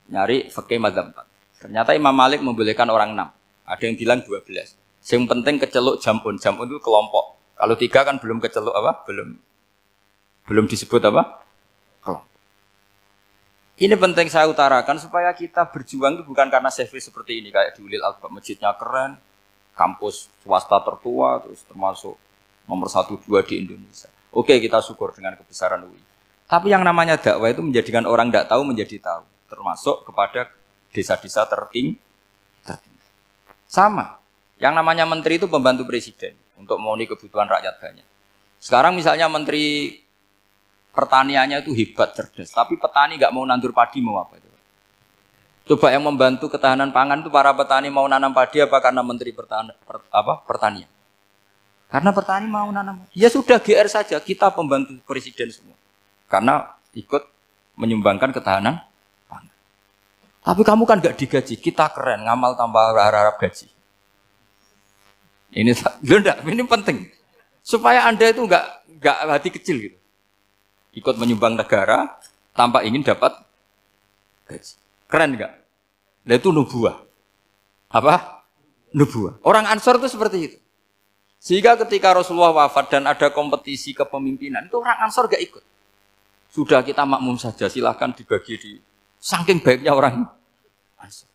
Nyari fikih madzhab 4. Ternyata Imam Malik membolehkan orang 6. Ada yang bilang 12. Yang penting keceluk jamun. Jamun itu kelompok. Kalau 3 kan belum keceluk apa? Belum disebut apa? Kelompok. Ini penting saya utarakan supaya kita berjuang itu bukan karena CV seperti ini kayak di Ulil Albab, masjidnya keren, kampus swasta tertua, terus termasuk nomor 1, 2 di Indonesia. Oke, kita syukur dengan kebesaran UI. Tapi yang namanya dakwah itu menjadikan orang tidak tahu menjadi tahu, termasuk kepada desa-desa tertinggi. Sama. Yang namanya menteri itu pembantu presiden untuk memenuhi kebutuhan rakyat banyak. Sekarang misalnya menteri pertaniannya itu hebat, cerdas, tapi petani nggak mau nandur padi, mau apa itu? Coba yang membantu ketahanan pangan itu para petani mau nanam padi apa karena menteri pertanian? Karena petani mau nanam. Ya sudah GR saja, kita pembantu presiden semua. karena ikut menyumbangkan ketahanan pangan. Tapi kamu kan nggak digaji, kita keren ngamal tanpa harap gaji. Ini ini penting supaya Anda itu nggak hati kecil gitu, ikut menyumbang negara tanpa ingin dapat gaji. Keren nggak? Nah itu nubuah. Apa? Nubuah. Orang Ansor itu seperti itu. Sehingga ketika Rasulullah wafat dan ada kompetisi kepemimpinan, itu orang Ansor gak ikut. Sudah kita makmum saja, silahkan dibagi di saking baiknya orang Ansor.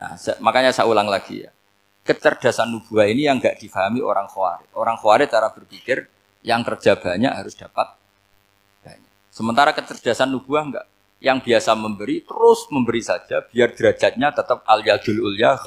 Nah, makanya saya ulang lagi ya. Kecerdasan nubuah ini yang gak difahami orang Khawarij. Orang Khawarij cara berpikir yang kerja banyak harus dapat banyak. Sementara kecerdasan nubuah enggak. Yang biasa memberi terus memberi saja biar derajatnya tetap al-yadul ulya.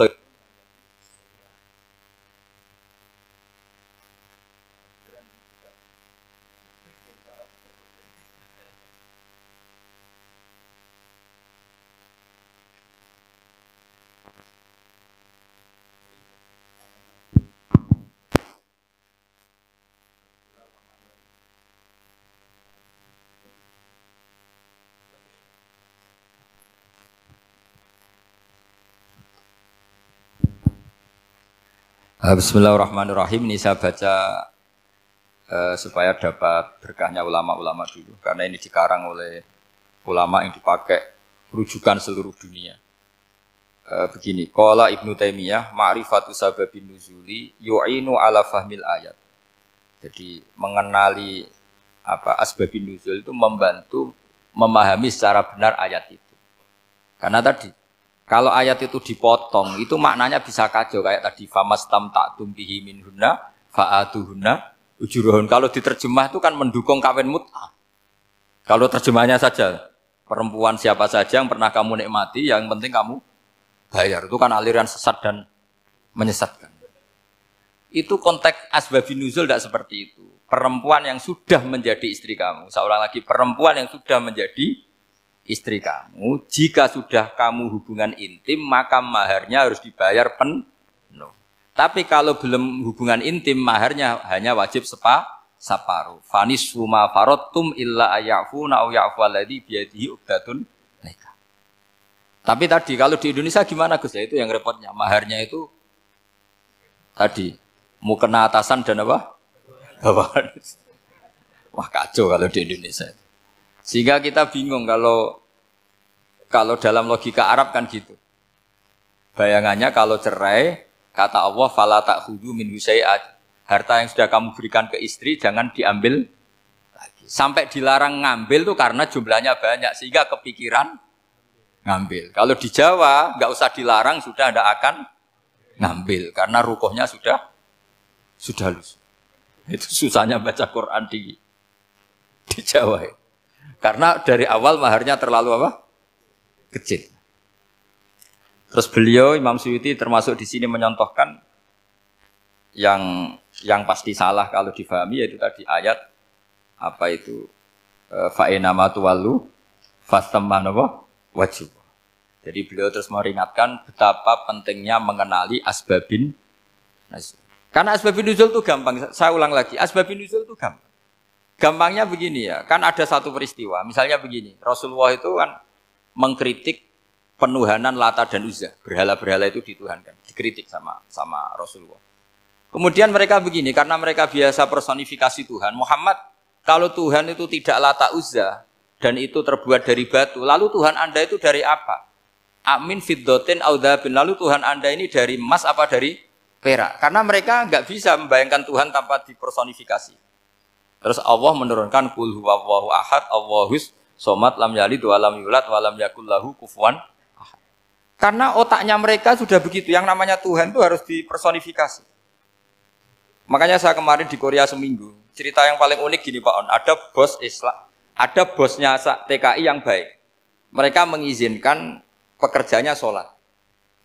Bismillahirrahmanirrahim. Ini saya baca supaya dapat berkahnya ulama-ulama dulu. Karena ini dikarang oleh ulama yang dipakai rujukan seluruh dunia. Begini, qala Ibnu Taimiyah, ma'rifatu sababin nuzuli yu'inu ala fahmil ayat. Jadi mengenali asbabin nuzul itu membantu memahami secara benar ayat itu. Karena tadi kalau ayat itu dipotong, itu maknanya bisa kacau. Kayak tadi, famastam ta'tum bihi minhunna fa'atuhunna ujuruhun. Kalau diterjemah itu kan mendukung kawin mut'ah. Kalau terjemahnya saja, perempuan siapa saja yang pernah kamu nikmati, yang penting kamu bayar. Itu kan aliran sesat dan menyesatkan. Itu konteks asbabun nuzul tidak seperti itu. Perempuan yang sudah menjadi istri kamu. Saya ulang lagi, perempuan yang sudah menjadi istri kamu, jika sudah kamu hubungan intim, maka maharnya harus dibayar penuh. Tapi kalau belum hubungan intim, maharnya hanya wajib separuh. Fanisfu ma faradtum illa ayafuna aw ya'fu alladhi biyadihi uqdatun nikah. Tapi tadi kalau di Indonesia gimana Gus? Ya itu yang repotnya. Maharnya itu tadi mukena atasan dan apa? Bawahan. Wah kacau kalau di Indonesia. Sehingga kita bingung kalau dalam logika Arab kan gitu. Bayangannya kalau cerai, kata Allah, fala ta'khudhu minhu syai'at. Harta yang sudah kamu berikan ke istri jangan diambil lagi. Sampai dilarang ngambil tuh karena jumlahnya banyak sehingga kepikiran ngambil. Kalau di Jawa nggak usah dilarang sudah tidak akan ngambil karena rukuhnya sudah lusuh. Itu susahnya baca Quran di Jawa ya. Karena dari awal maharnya terlalu apa? Kecil. Terus beliau Imam Suyuti termasuk di sini menyontohkan yang pasti salah kalau difahami yaitu tadi ayat apa itu fa'ina matuwallu fastamanawa wajib. Jadi beliau terus meringatkan betapa pentingnya mengenali asbabin nuzul. Karena asbabin nuzul itu gampang. Saya ulang lagi, asbabin nuzul itu gampang. Gampangnya begini ya, kan ada satu peristiwa, misalnya begini, Rasulullah itu kan mengkritik penuhanan Lata dan Uzza, berhala-berhala itu dituhankan, dikritik sama Rasulullah. Kemudian mereka begini, karena mereka biasa personifikasi Tuhan, Muhammad, kalau Tuhan itu tidak Lata Uzza, dan itu terbuat dari batu, lalu Tuhan Anda itu dari apa? Amin fiddotin audhabin, lalu Tuhan Anda ini dari emas apa dari perak? Karena mereka nggak bisa membayangkan Tuhan tanpa dipersonifikasi. Terus Allah menurunkan qul huwallahu ahad, Allahus somad, lam yalid wa lam yulad wa lam yakul lahu kufuwan ahad. Karena otaknya mereka sudah begitu, yang namanya Tuhan itu harus dipersonifikasi. Makanya saya kemarin di Korea seminggu, cerita yang paling unik gini Pak On, ada bos Islam, ada bosnya TKI yang baik. Mereka mengizinkan pekerjanya sholat.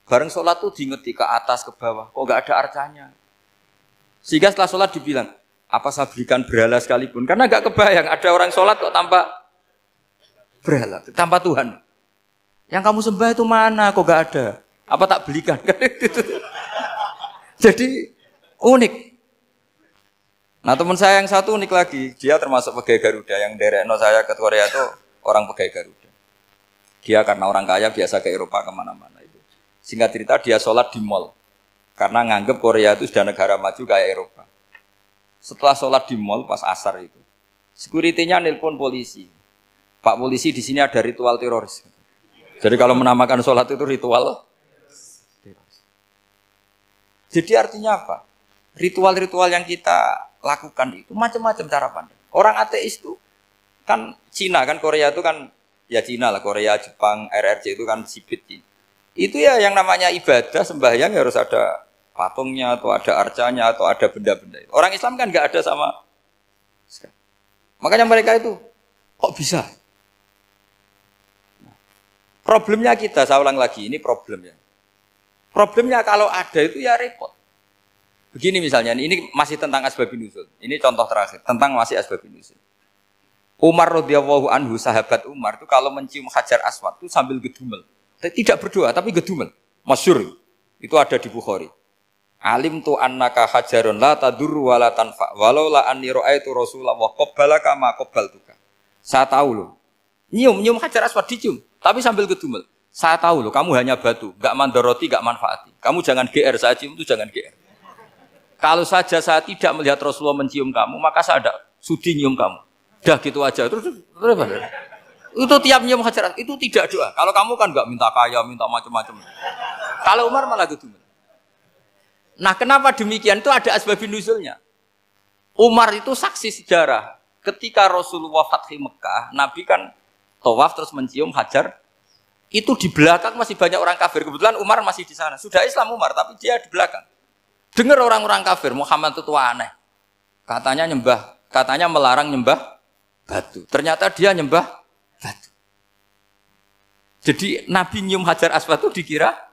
Bareng sholat tuh diingeti ke atas ke bawah, kok nggak ada arcanya. Sehingga setelah sholat dibilang, apa saya berikan berhala sekalipun? Karena nggak kebayang ada orang sholat kok tanpa berhala, tanpa Tuhan. Yang kamu sembah itu mana? Kok nggak ada? Apa tak belikan? Jadi unik. Nah teman saya yang satu unik lagi, dia termasuk pegawai Garuda yang derekno saya ke Korea itu orang pegawai Garuda. Dia karena orang kaya biasa ke Eropa kemana-mana itu. Singkat cerita dia sholat di mall karena nganggep Korea itu sudah negara maju kayak Eropa. Setelah sholat di mall pas asar itu, security-nya nelpon polisi. Pak polisi di sini ada ritual teroris. Jadi kalau menamakan sholat itu ritual teroris. Jadi artinya apa? Ritual-ritual yang kita lakukan itu macam-macam cara pandang. Orang ateis itu kan Cina kan Korea itu kan ya Cina lah, Korea, Jepang, RRC itu kan sipit. Itu ya yang namanya ibadah sembahyang harus ada patungnya atau ada arcanya atau ada benda-benda. Orang Islam kan nggak ada sama sekali. Makanya mereka itu kok bisa? Problemnya kita, saya ulang lagi, ini problemnya. Problemnya kalau ada itu ya repot. Begini misalnya, ini masih tentang asbabun nuzul. Ini contoh terakhir, tentang masih asbabun nuzul. Umar radhiyallahu anhu, sahabat Umar itu kalau mencium Hajar Aswad itu sambil gedumel. Tidak berdoa, tapi gedumel. Masyhur. Itu ada di Bukhari. Alim tu annaka hajarun la tadur wa la tanfa. Walau la anni ra'aitu Rasulullah qabbalaka ma qabbaltuka. Saya tahu loh. Nyium Hajar Aswad dicium, tapi sambil gedumel. Saya tahu loh, kamu hanya batu, enggak mandoroti, enggak manfaati. Kamu jangan GR, saya cium itu jangan GR. Kalau saja saya tidak melihat Rasulullah mencium kamu, maka saya ada sudi nyium kamu. Dah gitu aja. Terus itu tiap nyium Hajar itu tidak doa. Kalau kamu kan enggak minta kaya, minta macam-macam. Kalau Umar malah gitu. Nah, kenapa demikian? Itu ada asbabun nuzulnya. Umar itu saksi sejarah. Ketika Rasulullah Fathi Mekah, Nabi kan tawaf terus mencium Hajar. Itu di belakang masih banyak orang kafir. Kebetulan Umar masih di sana. Sudah Islam Umar, tapi dia di belakang. Dengar orang-orang kafir, Muhammad itu tua aneh. Katanya melarang nyembah batu. Ternyata dia nyembah batu. Jadi Nabi nyium Hajar Aswad itu dikira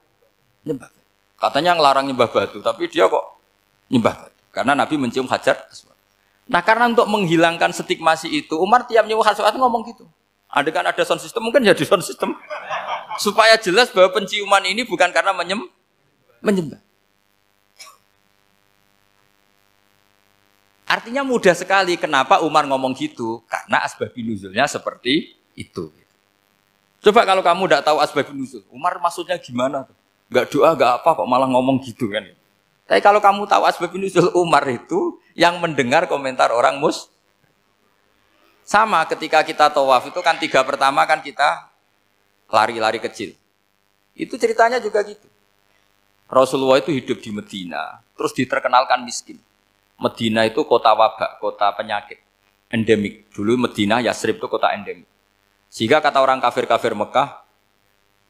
nyembah. Katanya ngelarang nyembah batu, tapi dia kok nyembah batu. Karena Nabi mencium Hajar Aswad. Nah karena untuk menghilangkan stigmasi itu, Umar tiap nyium Hajar Aswad ngomong gitu. Kan ada sound system, mungkin jadi sound system. Supaya jelas bahwa penciuman ini bukan karena menyembah. Artinya mudah sekali kenapa Umar ngomong gitu. Karena asbabun nuzulnya seperti itu. Coba kalau kamu tidak tahu asbabun nuzul, Umar maksudnya gimana? Gak doa, gak apa kok malah ngomong gitu kan. Tapi kalau kamu tahu asbabun nuzul Umar itu yang mendengar komentar orang sama ketika kita tawaf itu kan 3 pertama kan kita lari-lari kecil. Itu ceritanya juga gitu. Rasulullah itu hidup di Medina, terus diterkenalkan miskin. Medina itu kota wabak, kota penyakit, endemik. Dulu Medina, Yasrib itu kota endemik. Sehingga kata orang kafir-kafir Mekah,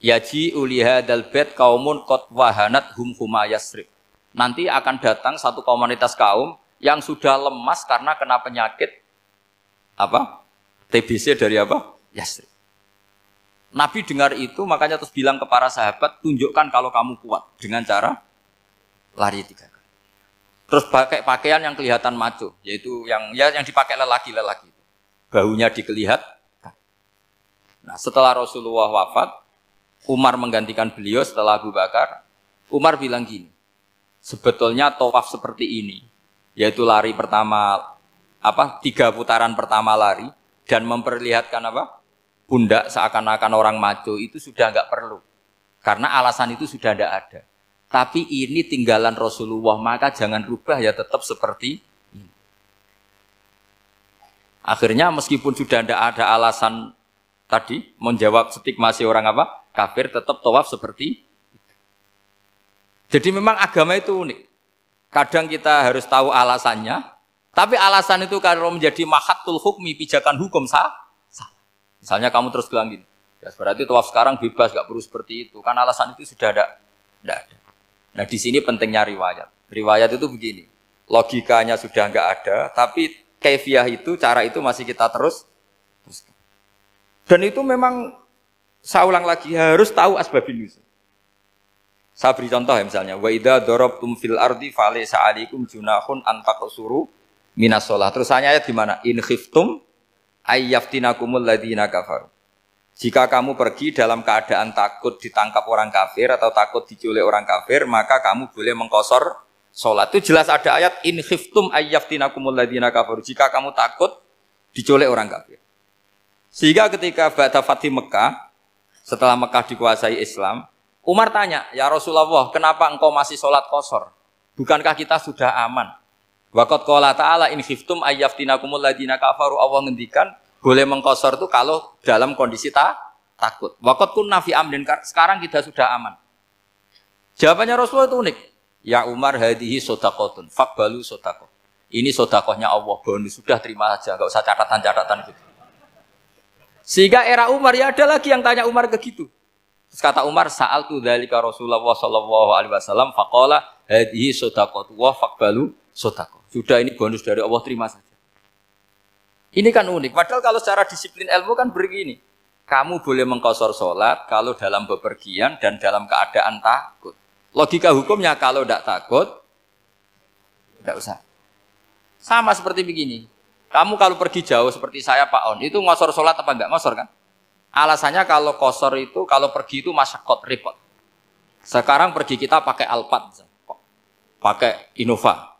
yaji ulihadal bait kaumun qad wahanat huma Yasrib. Nanti akan datang satu komunitas kaum yang sudah lemas karena kena penyakit TBC dari Yasrib. Nabi dengar itu makanya terus bilang ke para sahabat, tunjukkan kalau kamu kuat dengan cara lari 3 kali. Terus pakai pakaian yang kelihatan maco, yaitu yang dipakai lelaki-lelaki. Bahunya dikelihatkan. Nah, setelah Rasulullah wafat, Umar menggantikan beliau setelah Abu Bakar. Umar bilang gini, sebetulnya tawaf seperti ini, yaitu lari pertama 3 putaran pertama lari dan memperlihatkan pundak seakan-akan orang maco itu sudah enggak perlu. Karena alasan itu sudah tidak ada. Tapi ini tinggalan Rasulullah, maka jangan rubah ya tetap seperti ini. Akhirnya meskipun sudah tidak ada alasan tadi menjawab stigmasi orang kafir, tetap tawaf seperti itu. Jadi memang agama itu unik. Kadang kita harus tahu alasannya, tapi alasan itu kalau menjadi mahatul hukmi, pijakan hukum salah. Misalnya kamu terus bilang gini, ya berarti tawaf sekarang bebas, gak perlu seperti itu. Kan alasan itu sudah tidak ada. Nah di sini pentingnya riwayat. Riwayat itu begini, logikanya sudah nggak ada, tapi kaifiah itu, cara itu masih kita terus. Dan itu memang, saya ulang lagi, harus tahu asbabun nuzul. Saya beri contoh ya misalnya, wa idza darabtum fil ardi falaysa 'alaikum junahun an taqsuru minas shalah. Terus ayat di mana? In khiftum ayyaftinakumul ladzina kafaru. Jika kamu pergi dalam keadaan takut ditangkap orang kafir atau takut diculik orang kafir, maka kamu boleh mengqasar sholat. Itu jelas ada ayat in khiftum ayyaftinakumul ladzina kafaru. Jika kamu takut diculik orang kafir. Sehingga ketika ba'da Fathi Mekah, setelah Mekah dikuasai Islam, Umar tanya, ya Rasulullah, kenapa engkau masih sholat qashar? Bukankah kita sudah aman? Waqad qala ta'ala in khiftum ayyaftinakumul ladzina kafaru. Allah ngendikan boleh mengqashar itu kalau dalam kondisi takut. Waqad kunna fi amrin, sekarang kita sudah aman. Jawabannya Rasulullah itu unik. Ya Umar hadihi sodaqotun, faqbalu sodaqoh. Ini sodakohnya Allah, bonus sudah terima saja, enggak usah catatan-catatan gitu. Sehingga era Umar ya ada lagi yang tanya Umar ke gitu. Terus kata Umar, sa'altu dzalika Rasulullah sallallahu alaihi wasallam faqala hadhihi shadaqatu wa faqbalu shadaqah. Sudah ini bonus dari Allah, terima saja. Ini kan unik. Padahal kalau secara disiplin ilmu kan begini. Kamu boleh mengqashar salat kalau dalam bepergian dan dalam keadaan takut. Logika hukumnya kalau tidak takut tidak usah. Sama seperti begini. Kamu kalau pergi jauh seperti saya Pak On, itu ngosor sholat apa enggak ngosor kan? Alasannya kalau kosor itu, kalau pergi itu masyakot, repot. Sekarang pergi kita pakai Alphard, pakai Innova,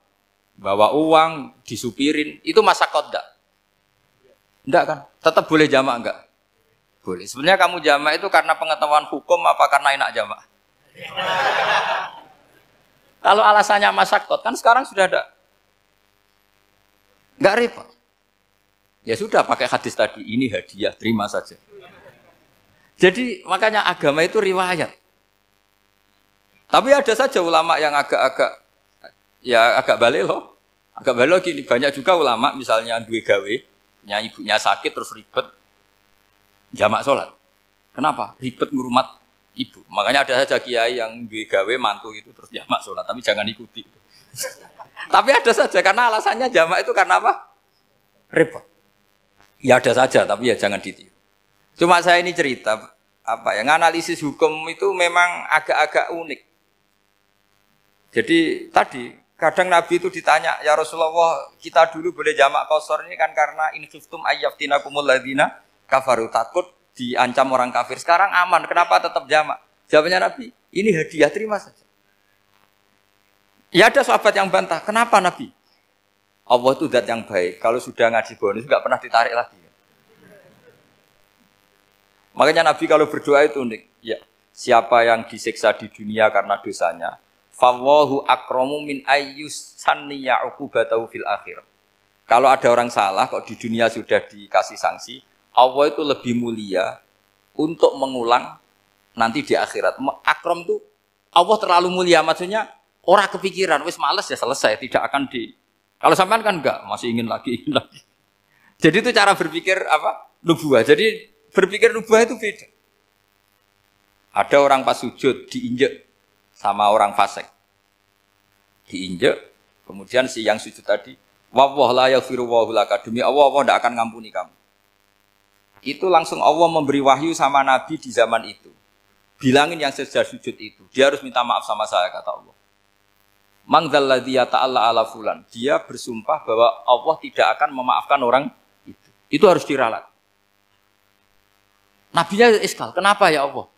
bawa uang, disupirin, itu masyakot enggak? Enggak kan? Tetap boleh jamak enggak? Boleh. Sebenarnya kamu jamak itu karena pengetahuan hukum apa karena enak jamak? Kalau alasannya masyakot, kan sekarang sudah ada. Enggak repot. Ya sudah pakai hadis tadi, ini hadiah, terima saja. Jadi makanya agama itu riwayat. Tapi ada saja ulama yang agak balik loh. Agak balik gini, banyak juga ulama misalnya duwe gawe, ibunya sakit terus ribet jamak sholat. Kenapa? Ribet ngurmat ibu. Makanya ada saja kiai yang duwe gawe mantu itu terus jamak sholat, tapi jangan ikuti. Tapi ada saja karena alasannya jamak itu karena apa? Repot. Ya ada saja, tapi ya jangan ditiru. Cuma saya ini cerita, analisis hukum itu memang agak-agak unik. Jadi tadi, kadang Nabi itu ditanya, ya Rasulullah, kita dulu boleh jamak qashar ini kan karena in khiftum ayyaftinakumul ladzina kafaru, takut diancam orang kafir. Sekarang aman, kenapa tetap jamak? Jawabannya Nabi, ini hadiah, terima saja. Ya ada sahabat yang bantah, kenapa Nabi? Allah itu zat yang baik, kalau sudah ngaji bonus nggak pernah ditarik lagi. Makanya Nabi kalau berdoa itu unik. Ya, siapa yang disiksa di dunia karena dosanya, fawwahu akramu min ayyus sanniya uqubatahu fil akhir. Kalau ada orang salah kok di dunia sudah dikasih sanksi, Allah itu lebih mulia untuk mengulang nanti di akhirat. Akram itu Allah terlalu mulia, maksudnya orang kepikiran, wis males ya selesai, tidak akan di. Kalau sampean kan enggak, masih ingin lagi. Jadi itu cara berpikir nubuah. Jadi berpikir nubuah itu beda. Ada orang pas sujud diinjek sama orang fasik. Diinjek, kemudian si yang sujud tadi, wallahu la yaghfiru wallahu laka, demi Allah tidak akan ngampuni kamu. Itu langsung Allah memberi wahyu sama Nabi di zaman itu. Bilangin yang sedang sujud itu, dia harus minta maaf sama saya, kata Allah. Man dzalladzi yata'alla ala fulan. Dia bersumpah bahwa Allah tidak akan memaafkan orang itu. Itu harus diralat. Nabinya iskal, kenapa ya Allah?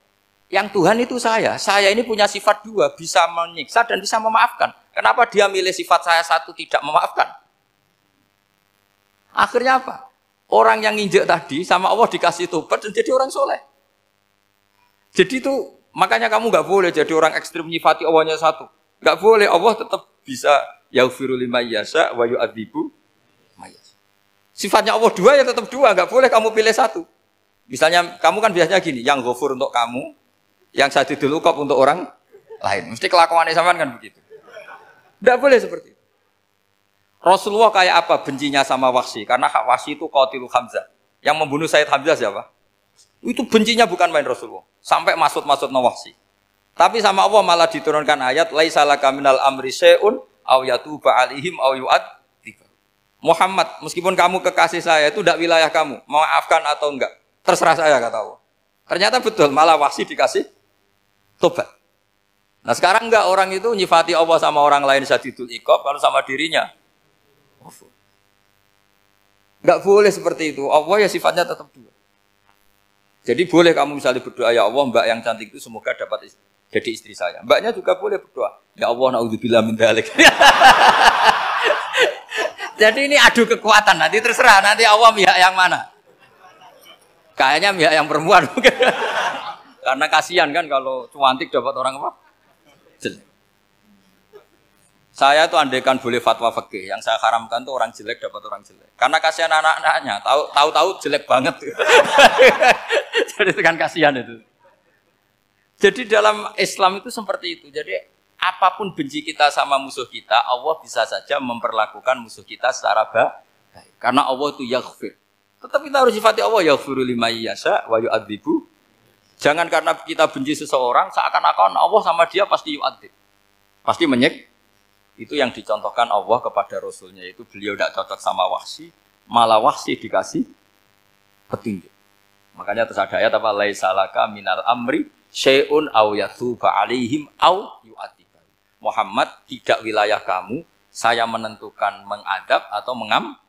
Yang Tuhan itu saya ini punya sifat dua, bisa menyiksa dan bisa memaafkan. Kenapa dia milih sifat saya satu tidak memaafkan? Akhirnya apa? Orang yang nginjek tadi sama Allah dikasih tobat dan jadi orang soleh. Jadi itu makanya kamu nggak boleh jadi orang ekstrim nyifati Allahnya satu. Nggak boleh, Allah tetap bisa yaghfiru liman yasha wa yu'adzibu may yasha. Sifatnya Allah dua ya tetap dua, nggak boleh kamu pilih satu. Misalnya kamu kan biasanya gini, yang ghafur untuk kamu, yang sadidul uqab untuk orang lain. Mesti kelakuannya sampean kan begitu. Nggak boleh seperti itu. Rasulullah kayak apa bencinya sama Wahsy? Karena Wahsy itu qatilul Hamzah. Yang membunuh Sayyid Hamzah siapa? Itu bencinya bukan main Rasulullah. Sampai maksud-maksud Wahsy. Tapi sama Allah malah diturunkan ayat laisa laka minal amri syai'un aw yatuba alaihim aw yu'adzib. Muhammad, meskipun kamu kekasih saya itu tidak wilayah kamu, memaafkan atau enggak, terserah saya, kata Allah. Ternyata betul, malah Wahsy dikasih tobat. Nah sekarang enggak, orang itu nyifati Allah sama orang lain syadidul iqab, kalau sama dirinya enggak boleh seperti itu. Allah ya sifatnya tetap dua. Jadi boleh kamu misalnya berdoa, ya Allah mbak yang cantik itu semoga dapat jadi istri saya. Mbaknya juga boleh berdoa, ya Allah naudzubillah min dzalik. Jadi ini adu kekuatan, nanti terserah nanti Allah pihak yang mana. Kayaknya pihak yang perempuan mungkin. Karena kasihan kan kalau cantik dapat orang apa? Jelek. Saya tuh andaikan boleh fatwa fikih, yang saya haramkan tuh orang jelek dapat orang jelek. Karena kasihan anak-anaknya, tahu-tahu jelek banget. Jadi itu kan kasihan itu. Jadi dalam Islam itu seperti itu. Jadi apapun benci kita sama musuh kita, Allah bisa saja memperlakukan musuh kita secara baik. Karena Allah itu yaghfir. Tetap kita harus sifati Allah yaghfiru liman yasha wa yu'adzibu. Jangan karena kita benci seseorang seakan-akan Allah sama dia pasti yu'adzib. Pasti menyek. Itu yang dicontohkan Allah kepada Rasulnya, itu beliau tidak cocok sama Wahsy, malah Wahsy dikasih petunjuk. Makanya terus ada ayat apa? Laisa laka minal amri syai'un aw yatuba alaihim aw yu'adzibah. Muhammad, tidak wilayah kamu, saya menentukan mengadab atau mengam.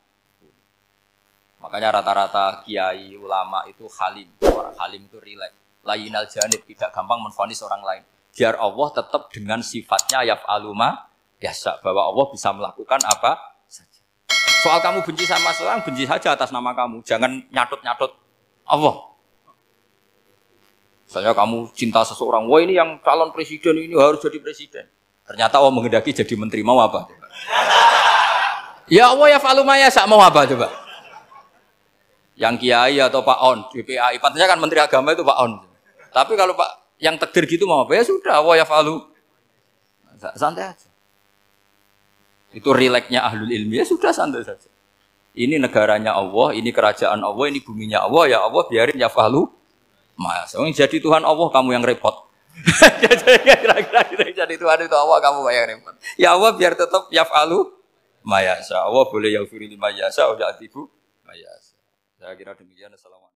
Makanya rata-rata kiai ulama itu halim. Orang halim itu rileks. Layinal janib, tidak gampang menvonis orang lain. Biar Allah tetap dengan sifatnya yaf'alu ma biasa, bahwa Allah bisa melakukan apa saja. Soal kamu benci sama seorang, benci saja atas nama kamu. Jangan nyatut-nyatut Allah. Misalnya kamu cinta seseorang, wah ini yang calon presiden ini harus jadi presiden. Ternyata Allah menghendaki jadi menteri, mau apa? Ya Allah ya falu maya, mau apa coba? Yang kiai atau Pak On, DPAI, patutnya kan menteri agama itu Pak On. Tapi kalau Pak yang takdir gitu mau apa? Ya sudah, Allah ya falu. Santai aja. Itu rileksnya ahlul ilmi, ya sudah santai saja. Ini negaranya Allah, ini kerajaan Allah, ini buminya Allah, ya Allah biarin ya fahlu. Mas, jadi Tuhan Allah kamu yang repot. Kira-kira jadi Tuhan itu Allah kamu yang repot. Ya Allah biar tetap ya fahlu. Mayasa Allah boleh yaghfir liman yasha wa ya'tibu mayasa. Saya kira demikian. Assalamualaikum.